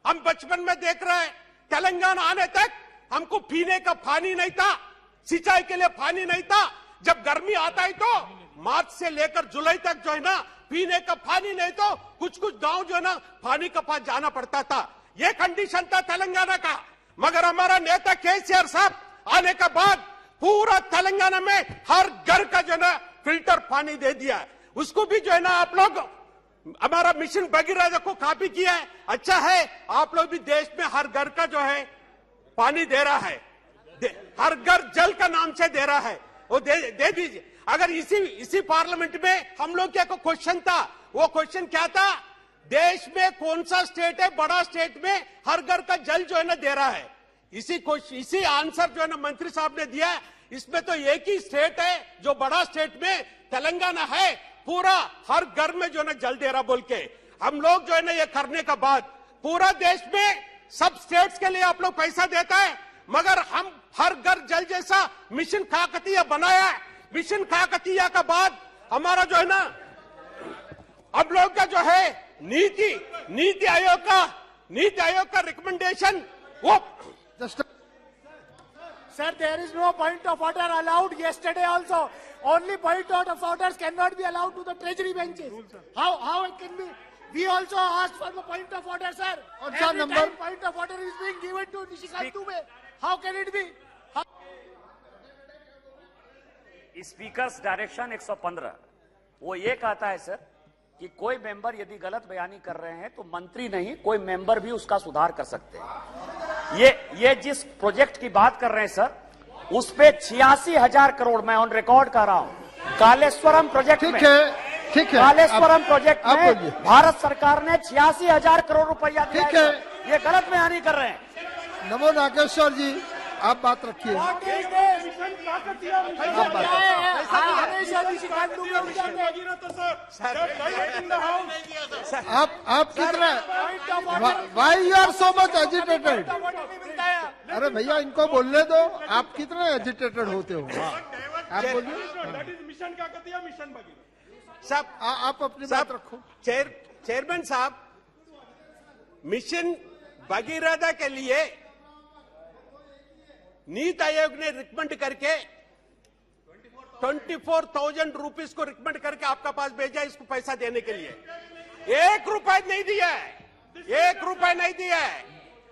हम बचपन में देख रहे हैं, तेलंगाना आने तक हमको पीने का पानी नहीं था, सिंचाई के लिए पानी नहीं था। जब गर्मी आता है तो मार्च से लेकर जुलाई तक जो है ना पीने का पानी नहीं, तो कुछ गांव जो है ना पानी के पास जाना पड़ता था। ये कंडीशन था तेलंगाना का। मगर हमारा नेता केसीआर साहब आने के बाद पूरा तेलंगाना में हर घर का जो है ना फिल्टर पानी दे दिया है। उसको भी जो है ना आप लोग हमारा मिशन भगीरथ को कॉपी किया है, अच्छा है। आप लोग भी देश में हर घर का जो है पानी दे रहा है, हर घर जल का नाम से दे रहा है, वो दे दीजिए। अगर इसी पार्लियामेंट में हम लोग क्या क्वेश्चन था, वो क्वेश्चन क्या था, देश में कौन सा स्टेट है बड़ा स्टेट में हर घर का जल जो है ना दे रहा है। इसी आंसर जो है ना मंत्री साहब ने दिया है। इसमें तो एक ही स्टेट है जो बड़ा स्टेट में तेलंगाना है, पूरा हर घर में जो है ना जल दे रहा बोल के। हम लोग जो है ना ये करने का बाद पूरा देश में सब स्टेट्स के लिए आप लोग पैसा देता है, मगर हम हर घर जल जैसा मिशन काकतीया बनाया है। मिशन काकतीया का बाद हमारा जो है ना अब लोग का जो है नीति आयोग का रिकमेंडेशन वो Sir, there is no point of order allowed yesterday also. Only point of orders cannot be allowed to the treasury benches. How it can be? We also asked for the point of order, sir. Every time point of order is being given to Nishikant Dubey. How can it be? Speakers direction 115 वो ये कहता है sir कि कोई member यदि गलत बयानी कर रहे हैं तो मंत्री नहीं कोई मेंबर भी उसका सुधार कर सकते हैं। ये जिस प्रोजेक्ट की बात कर रहे हैं सर, उस पे 86,000 करोड़ मैं ऑन रिकॉर्ड कर रहा हूं। कालेश्वरम प्रोजेक्ट में ठीक है कालेश्वरम प्रोजेक्ट में भारत सरकार ने 86,000 करोड़ रुपया दिया है। ये गलत बयानी कर रहे हैं। नमो नागेश्वर जी, आप बात रखिए। आप कितना why you are so much agitated? अरे भैया इनको बोलने दो, आप कितने एजिटेटेड होते हो? आप बोलिए। मिशन क्या कहती है? मिशन भगीरथ साहब आप अपनी बात रखो। चेयरमैन साहब, मिशन भगीरथ के लिए नीति आयोग ने रिकमेंड करके 24,000 रुपीज को रिकमेंड करके आपका पास भेजा इसको पैसा देने के लिए। 1 रुपए नहीं दिया है, 1 रुपए नहीं दिया है।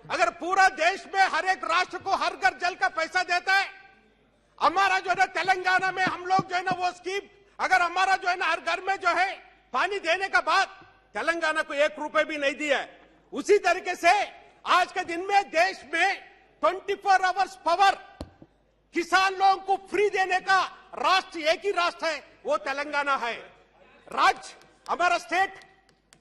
अगर पूरा देश में हर एक राष्ट्र को हर घर जल का पैसा देता है, हमारा जो है ना तेलंगाना में हम लोग जो है ना वो स्कीम, अगर हमारा जो है ना हर घर में जो है पानी देने का बाद तेलंगाना को 1 रुपए भी नहीं दिया है। उसी तरीके से आज के दिन में देश में 24 आवर्स पावर किसान लोगों को फ्री देने का राष्ट्र एक ही राष्ट्र है, वो तेलंगाना है। राज्य हमारा स्टेट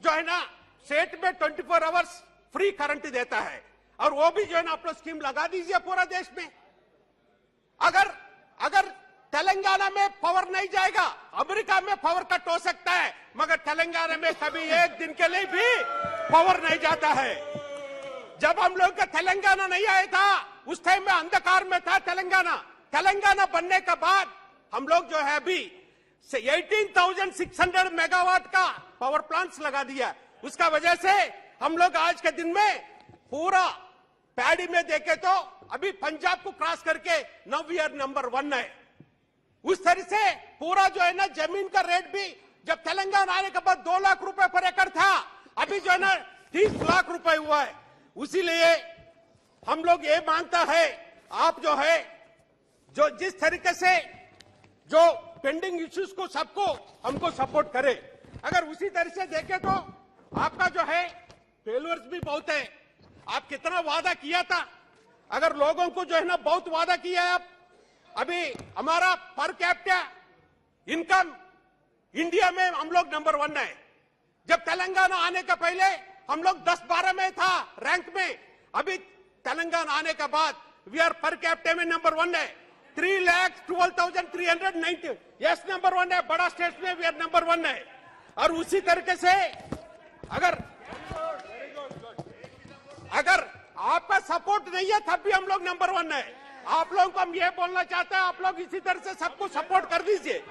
जो है ना, स्टेट में 24 आवर्स फ्री करंट देता है, और वो भी जो है ना आप लोग स्कीम लगा दीजिए पूरा देश में। अगर तेलंगाना में पावर नहीं जाएगा, अमेरिका में पावर कट हो सकता है, मगर तेलंगाना में कभी एक दिन के लिए भी पावर नहीं जाता है। जब हम लोग का तेलंगाना नहीं आया था, उस टाइम में अंधकार में था तेलंगाना बनने के बाद हम लोग जो है अभी 18,600 मेगावाट का पावर प्लांट्स लगा दिया। उसका वजह से हम लोग आज के दिन में पूरा पैडी में देखे तो अभी पंजाब को क्रॉस करके नाउ वी आर नंबर 1 है। उस तरह से पूरा जो है ना जमीन का रेट भी जब तेलंगाना आने के बाद 2 लाख रुपए पर एकड़ था, अभी जो है ना 30 लाख रुपए हुआ है। उसीलिए हम लोग ये मांगता है, आप जो है जो जिस तरीके से जो पेंडिंग इश्यूज को सबको हमको सपोर्ट करे। अगर उसी तरह से देखें तो आपका जो है फेलियर्स भी बहुत है। आप कितना वादा किया था, अगर लोगों को जो है ना बहुत वादा किया है आप। अभी हमारा पर कैपिटा इनकम इंडिया में हम लोग नंबर 1 है। जब तेलंगाना आने के पहले हम लोग 10-12 में था रैंक में, अभी तेलंगाना आने के बाद वी आर पर कैपिटा में नंबर 1 है। 3,12,390 यस नंबर 1 है। बड़ा स्टेट में वी आर नंबर 1 है। और उसी तरीके से अगर आपका सपोर्ट नहीं है तब भी हम लोग नंबर 1 है। आप लोगों को हम ये बोलना चाहते हैं, आप लोग इसी तरह से सबको सपोर्ट कर दीजिए।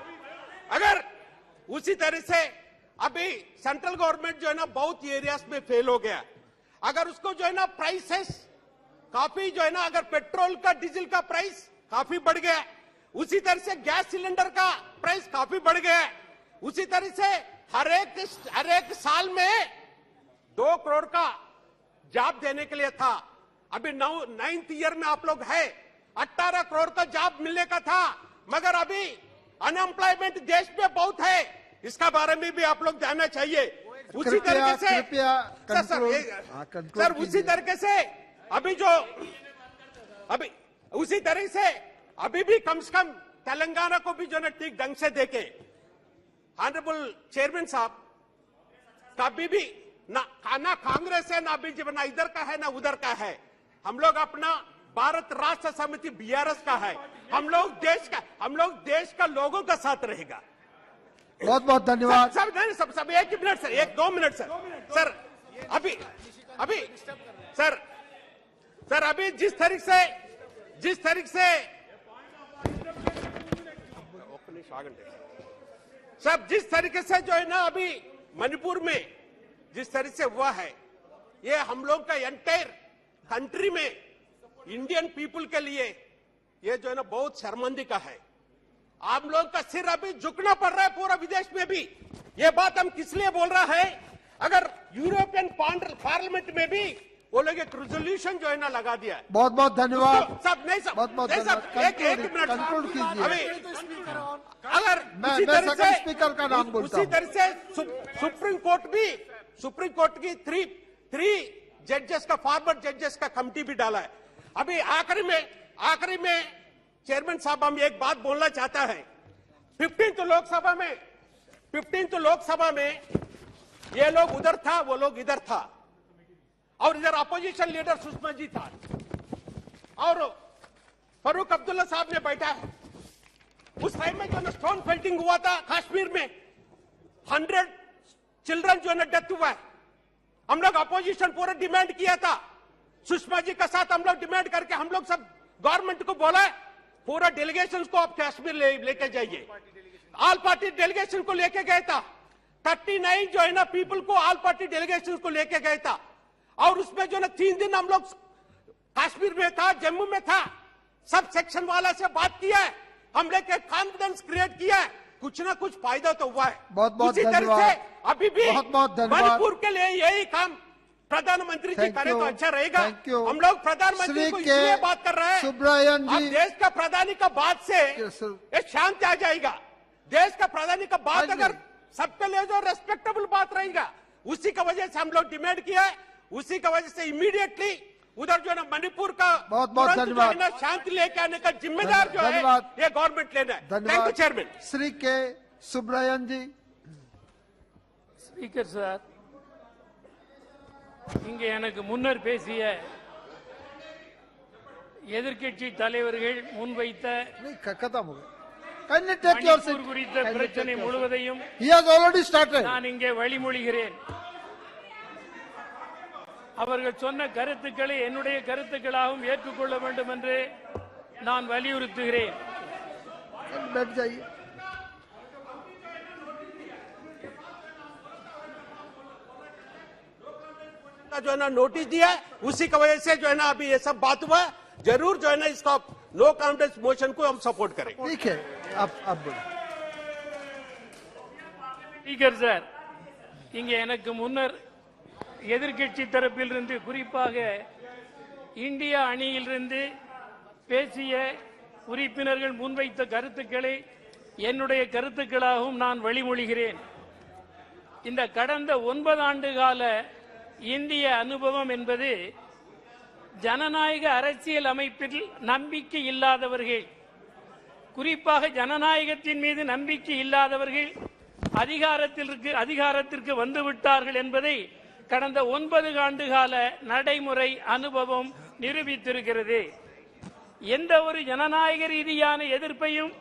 अगर उसी तरह से अभी सेंट्रल गवर्नमेंट जो है ना बहुत एरियाज में फेल हो गया। अगर उसको जो है ना प्राइसेस काफी जो है ना, अगर पेट्रोल का डीजल का प्राइस काफी बढ़ गया, उसी तरह से गैस सिलेंडर का प्राइस काफी बढ़ गया, उसी तरह से हर एक साल में 2 करोड़ का जॉब देने के लिए था। अभी 9th ईयर में आप लोग है, 18 करोड़ का जॉब मिलने का था, मगर अभी अनएम्प्लॉयमेंट देश में बहुत है। इसका बारे में भी आप लोग जानना चाहिए। उसी तरीके से सर उसी तरीके से अभी उसी तरह से अभी भी कम से कम तेलंगाना को भी जो है ठीक ढंग से देखे। ऑनरेबल चेयरमैन साहब, कभी भी ना कांग्रेस है ना बीजेपी, ना इधर का है ना उधर का है। हम लोग अपना भारत राष्ट्र समिति बीआरएस का है। हम लोग देश का लोगों का साथ रहेगा। बहुत बहुत धन्यवाद। सब एक ही मिनट सर, 1-2 मिनट सर। अभी सर अभी जिस तरीके से सब जिस तरीके से जो है ना अभी मणिपुर में जिस तरह से हुआ है, ये हम लोग का एंटायर कंट्री में इंडियन पीपल के लिए ये जो है ना बहुत शर्मिंदगी का है। आप लोग का सिर अभी झुकना पड़ रहा है पूरा विदेश में भी। ये बात हम किस लिए बोल रहा है, अगर यूरोपियन पार्लियामेंट में भी वो लोग एक रेजोल्यूशन जो है ना लगा दिया है। बहुत बहुत धन्यवाद। सब नहीं सब बहुत बहुत धन्यवाद। एक मिनट कंक्लूड कीजिए। अगर मैं सेकंड स्पीकर का नाम बोलता हूं। उसी तरह से सुप्रीम कोर्ट की 3 जजेस का फॉर्मर जजेस का कमिटी भी डाला है। अभी आखिरी में चेयरमैन साहब हम एक बात बोलना चाहता है। 15th लोकसभा में ये लोग उधर था, वो लोग इधर था, और इधर अपोजिशन लीडर सुषमा जी था और फारूक अब्दुल्ला साहब ने बैठा है। उस टाइम में जो है स्टोन फेल्टिंग हुआ था कश्मीर में, 100 चिल्ड्रन जो है डेथ हुआ है। हम लोग अपोजिशन पूरा डिमांड किया था, सुषमा जी के साथ हम लोग डिमांड करके हम लोग सब गवर्नमेंट को बोला पूरा डेलीगेशन को आप कश्मीर लेके जाइए। ऑल पार्टी डेलीगेशन को लेके गया था, 39 जो है ना पीपल को ऑल पार्टी डेलीगेशन को लेके गया था, और उसमें जो है ना 3 दिन हम लोग कश्मीर में था, जम्मू में था, सब सेक्शन वाला से बात किया है, हम लोग कॉन्फिडेंस क्रिएट किया है, कुछ ना कुछ फायदा तो हुआ है। बहुत बहुत उसी तरह से अभी भी बहुत धन्यवाद। मणिपुर के लिए यही काम प्रधानमंत्री जी करें तो अच्छा रहेगा। हम लोग प्रधानमंत्री को इसलिए बात कर रहे हैं, सुब्रमण्यम जी, देश का प्रधानी का बात से एक शांति आ जाएगा। देश का प्रधानी का बात अगर सबके लिए जो रेस्पेक्टेबल बात रहेगा, उसी की वजह से हम लोग डिमांड किया है, उसी की वजह से इमीडिएटली उधर जो है ना मणिपुर का बहुत बहुत धन्यवाद। शांति लेके आने का जिम्मेदार जो है ये गवर्नमेंट लेना है। Thank you chairman. श्री के सुब्रमण्यम जी। ஸ்பீக்கர் சார், இங்கே எனக்கு முன்னர் பேசிய எதிர்க்கட்சி தலைவர்கள் முன்வைத்த மணிப்பூர் குறித்த பிரச்சனை முழுவதையும் நான் இங்கே வழிமொழிகிறேன். அவர்கள் சொன்ன கருத்துக்களை என்னுடைய கருத்துக்களாகவும் ஏற்றுக்கொள்ள வேண்டும் என்று நான் வலியுறுத்துகிறேன். जो है ना नोटिस दिया, उसी की वजह से जो है ना अभी ये सब बात हुआ। जरूर जो है ना इसका नो कॉन्फिडेंस मोशन को हम सपोर्ट करें। ठीक है, आप बोलो। ஸ்பீக்கர் சார், இங்கே எனக்கு முன்னர் எதிர்க்கட்சி தரப்பிலிருந்து குறிப்பாக இந்தியா அணியிலிருந்து பேசிய உறுப்பினர்கள் முன்வைத்த கருத்துக்களை என்னுடைய கருத்துக்களாகவும் நான் வழிமொழிகிறேன். இந்த கடந்த 9 ஆண்டு கால இந்திய அனுபவம் என்பது ஜனநாயக அரசியல் அமைப்பில் நம்பிக்கை இல்லாதவர்கள், குறிப்பாக ஜனநாயகத்தின் மீது நம்பிக்கை இல்லாதவர்கள் அதிகாரத்திற்கு வந்துவிட்டார்கள் என்பதை கடந்த 9 ஆண்டு கால நடைமுறை அனுபவம் நிரூபித்திருக்கிறது. எந்த ஒரு ஜனநாயக ரீதியான எதிர்ப்பையும்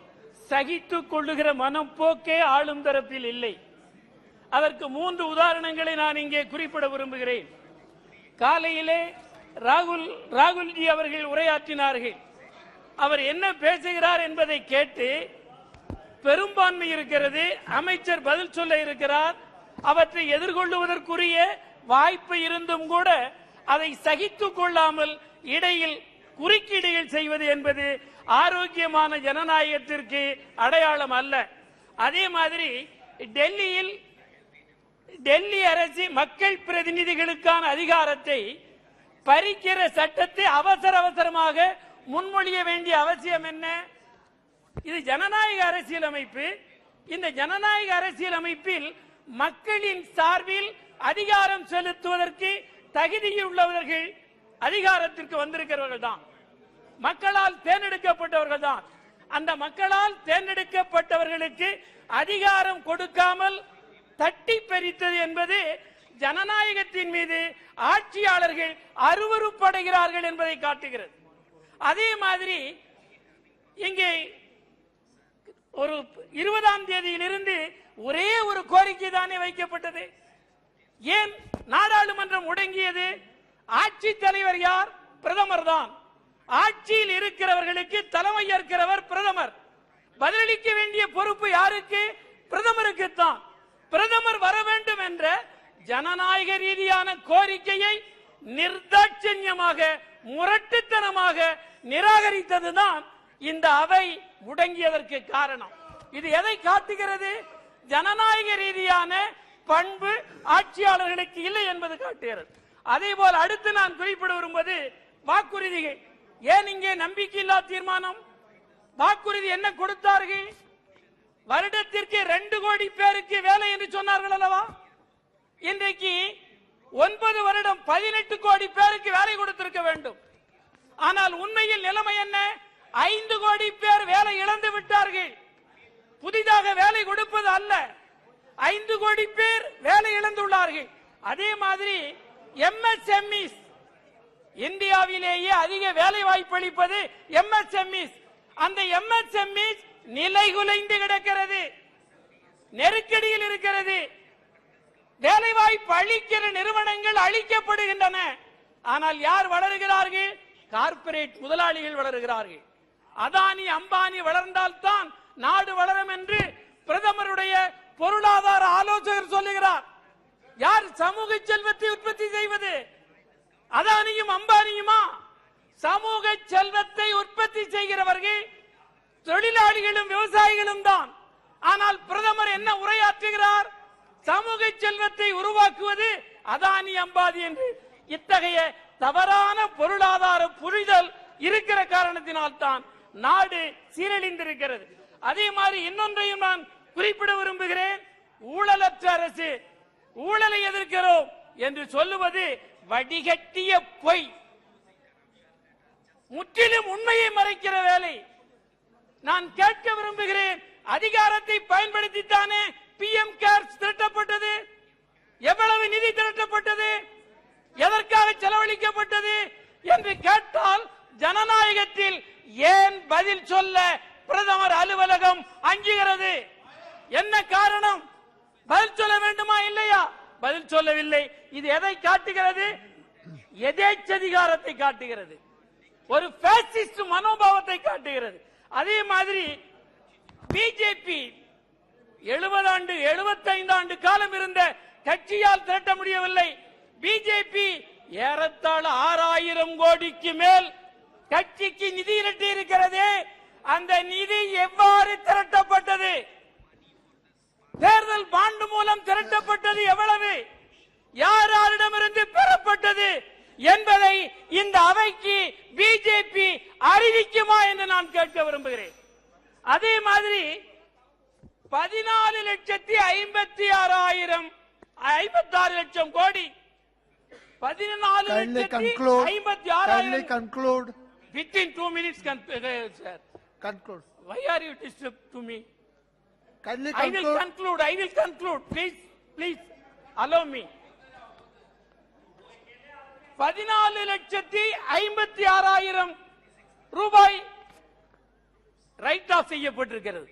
சகித்துக் கொள்ளுகிற மனப்போக்கே ஆளும் தரப்பில் இல்லை. அதற்கு 3 உதாரணங்களை நான் இங்கே குறிப்பிட விரும்புகிறேன். காலையிலே ராகுல்ஜி அவர்கள் உரையாற்றினார்கள். அவர் என்ன பேசுகிறார் என்பதை கேட்டு பெரும்பான்மை இருக்கிறது, அமைச்சர் பதில் சொல்ல இருக்கிறார், அவற்றை எதிர்கொள்ளுவதற்குரிய வாய்ப்பு இருந்தும் கூட அதை சகித்துக் கொள்ளாமல் இடையில் குறுக்கீடுகள் செய்வது என்பது ஆரோக்கியமான ஜனநாயகத்திற்கு அடையாளம் அல்ல. அதே மாதிரி டெல்லி அரசு மக்கள் பிரதிநிதிகளுக்கான அதிகாரத்தை பறிக்கிற சட்டத்தை அவசரமாக முன்மொழிய வேண்டிய அவசியம் என்ன? இது ஜனநாயக அரசியல் அமைப்பு. இந்த ஜனநாயக அரசியல் அமைப்பில் மக்களின் சார்பில் அதிகாரம் செலுத்துவதற்கு தகுதியுள்ளவர்கள் அதிகாரத்திற்கு வந்திருக்கிறவர்கள் தான், மக்களால் தேர்ந்தெடுக்கப்பட்டவர்கள் தான். அந்த மக்களால் தேர்ந்தெடுக்கப்பட்டவர்களுக்கு அதிகாரம் கொடுக்காமல் தட்டி பறித்தது என்பது ஜனநாயகத்தின் மீது ஆட்சியாளர்கள் அருவருப்படைகிறார்கள் என்பதை காட்டுகிறது. அதே மாதிரி இங்கே ஒரு 20ஆம் தேதியிலிருந்து ஒரே ஒரு கோரிக்கை தானே வைக்கப்பட்டது. ஏன் நாடாளுமன்றம் முடங்கியது? ஆட்சி தலைவர் யார்? பிரதமர் தான். ஆட்சியில் இருக்கிறவர்களுக்கு தலைமை ஏற்கிறவர் பிரதமர். பதிலளிக்க வேண்டிய பொறுப்பு யாருக்கு? பிரதமருக்கு தான். பிரதமர் வர வேண்டும் என்ற ஜனநாயக ரீதியான கோரிக்கையை நிர்தாட்சண்யமாக முரட்டுத்தனமாக நிராகரித்ததுதான் இந்த அவை முடங்கியதற்கு காரணம். இது எதை காட்டுகிறது? ஜனநாயக ரீதியான பண்பு ஆட்சியாளர்களுக்கு இல்லை என்பது காட்டுகிறது. அதே போல அடுத்து நான் குறிப்பிட விரும்புவது வாக்குறுதிகள். ஏன் இங்கே நம்பிக்கையில்லா தீர்மானம்? வாக்குறுதி என்ன கொடுத்தார்கள்? வருடத்திற்கு 2 கோடி பேருக்கு வேலை என்று சொன்னார்கள் அல்லவா? இன்றைக்கு 9 வருடம் 18 கோடி பேருக்கு வேலை கொடுத்திருக்க வேண்டும். ஆனால் உண்மையில் நிலைமை என்ன? 5 கோடி பேர் வேலை இழந்து விட்டார்கள். புதிதாக வேலை கொடுப்பது அல்ல, 5 கோடி பேர் வேலை இழந்துள்ளார்கள். அதே மாதிரி MSMEs, இந்தியாவிலேயே அதிக வேலை வாய்ப்பு அளிப்பது MSMEs. அந்த MSMEs நிலைகுலைந்து கிடக்கிறது, நெருக்கடியில் இருக்கிறது. வேலை வாய்ப்பு அளிக்கிற நிறுவனங்கள் அழிக்கப்படுகின்றன. ஆனால் யார் வளருகிறார்கள்? கார்ப்பரேட் முதலாளிகள் வளருகிறார்கள். அதானி அம்பானி வளர்ந்தால்தான் நாடு வளரும் என்று பிரதமருடைய பொருளாதார ஆலோசகர் சொல்லுகிறார். யார் சமூக செல்வத்தை உற்பத்தி செய்வது? அதானியும் அம்பானியுமா? சமூக செல்வத்தை உற்பத்தி செய்கிறவர்கள் தொழிலாளிகளும் விவசாயிகளும் தான். ஆனால் பிரதமர் என்ன உரையாற்றுகிறார்? சமூக செல்வத்தை உருவாக்குவது அதானி அம்பானி என்று. இத்தகைய தவறான பொருளாதார புரிதல் இருக்கிற காரணத்தினால்தான் நாடு சீரழிந்திருக்கிறது. அதே மாதிரி இன்னொன்றையும் நான் குறிப்பிட விரும்புகிறேன். ஊழலற்ற அரசு, ஊழலை எதிர்க்கிறோம் என்று சொல்லுவது வடிகட்டிய பொய், முற்றிலும் உண்மையை மறைக்கிற வேலை. நான் கேட்க விரும்புகிறேன், அதிகாரத்தை பயன்படுத்தித்தானே PM கேர்ஸ் திரட்டப்பட்டது? எவ்வளவு நிதி திரட்டப்பட்டது? எதற்காக செலவழிக்கப்பட்டது என்று கேட்டால் ஜனநாயகத்தில் ஏன் பதில் சொல்ல பிரதமர் அலுவலகம் அஞ்சுகிறது? என்ன காரணம்? பதில் சொல்ல வேண்டுமா இல்லையா? பதில் சொல்லவில்லை. இது எதை காட்டுகிறது? எதேச்சதிகாரத்தை காட்டுகிறது, ஒரு பாசிஸ்ட் மனோபாவத்தை காட்டுகிறது. அதே மாதிரி பிஜேபி 75 ஆண்டு காலம் இருந்த கட்சியால் திரட்ட முடியவில்லை. பிஜேபி ஏறத்தாழ 6000 கோடிக்கு மேல் கட்சிக்கு நிதி திரட்டி இருக்கிறது. அந்த நிதி எவ்வாறு திரட்டப்பட்டது? தேர்தல் பாண்டு மூலம் திரட்டப்பட்டது எவ்வளவு? யார் யாரிடமிருந்து பெறப்பட்டது என்பதை இந்த அவைக்கு பிஜேபி அறிவிக்குமா என்று நான் கேட்க விரும்புகிறேன். அதே மாதிரி 14,56,000 லட்சம் கோடி conclude. Within 2 minutes, sir. Conclude. Why are you disturbed to me? Kindly I will conclude. Please, allow me. 14,56,000 ரூபாய் ரைட் ஆஃப் செய்யப்பட்டிருக்கிறது.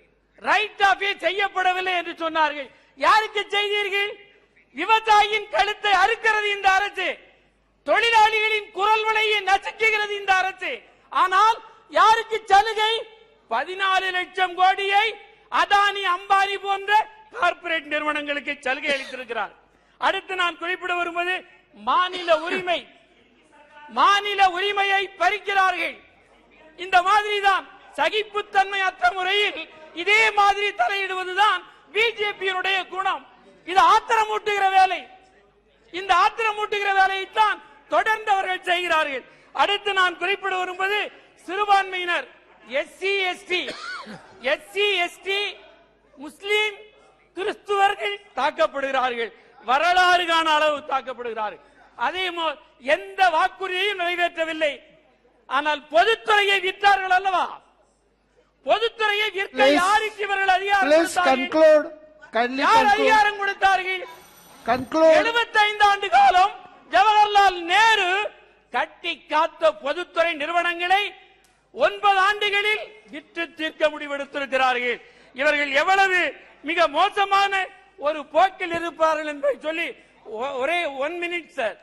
ரைட் ஆஃப் செய்யப்படவில்லை என்று சொன்னார்கள். யாருக்கு செய்தீர்கள்? விவசாயியின் கழுத்தை அறுக்கிறது இந்த அரசு. தொழிலாளிகளின் குரல் வலையை நசுக்குகிறது இந்த அரசு. ஆனால் யாருக்கு சலுகை? 14 லட்சம் கோடியை அதானி, அம்பானி போன்ற கார்ப்பரேட் நிறுவனங்களுக்கு சலுகை அளித்திருக்கிறார். அடுத்து நான் குறிப்பிட வருவது மாநில உரிமையை பறிக்கிறார்கள். இந்த மாதிரிதான் சகிப்புத்தன்மை அற்ற முறையில் இதே மாதிரி தலையிடுவதுதான் பிஜேபியினுடைய குணம். இது ஆத்திரமூட்டுகிற வேலை. இந்த ஆத்திரமூட்டுகிற வேலையைத்தான் தொடர்ந்து அவர்கள் செய்கிறார்கள். அடுத்து நான் குறிப்பிட வரும்போது சிறுபான்மையினர் எஸ்சி எஸ்டி முஸ்லிம் கிறிஸ்துவர்கள் தாக்கப்படுகிறார்கள். வரலாறு காண அளவு தாக்கப்படுகிறார்கள். அதே எந்த வாக்குறுதியையும் நிறைவேற்றவில்லை. ஆனால் பொதுத்துறையை விற்றார்கள் அல்லவா? பொதுத்துறையை விற்க யாருக்கு இவர்கள் அதிகாரம் கொடுத்தார்கள்? 75 ஆண்டு காலம் ஜவஹர்லால் நேரு கட்டி காத்த பொதுத்துறை நிறுவனங்களை 9 ஆண்டுகளில் விற்று தீர்க்க முடிவெடுத்திருக்கிறார்கள். இவர்கள் எவ்வளவு மிக மோசமான ஒரு போக்கில் இருப்பார்கள் என்பதை சொல்லி ஒரே 1 minute சார்.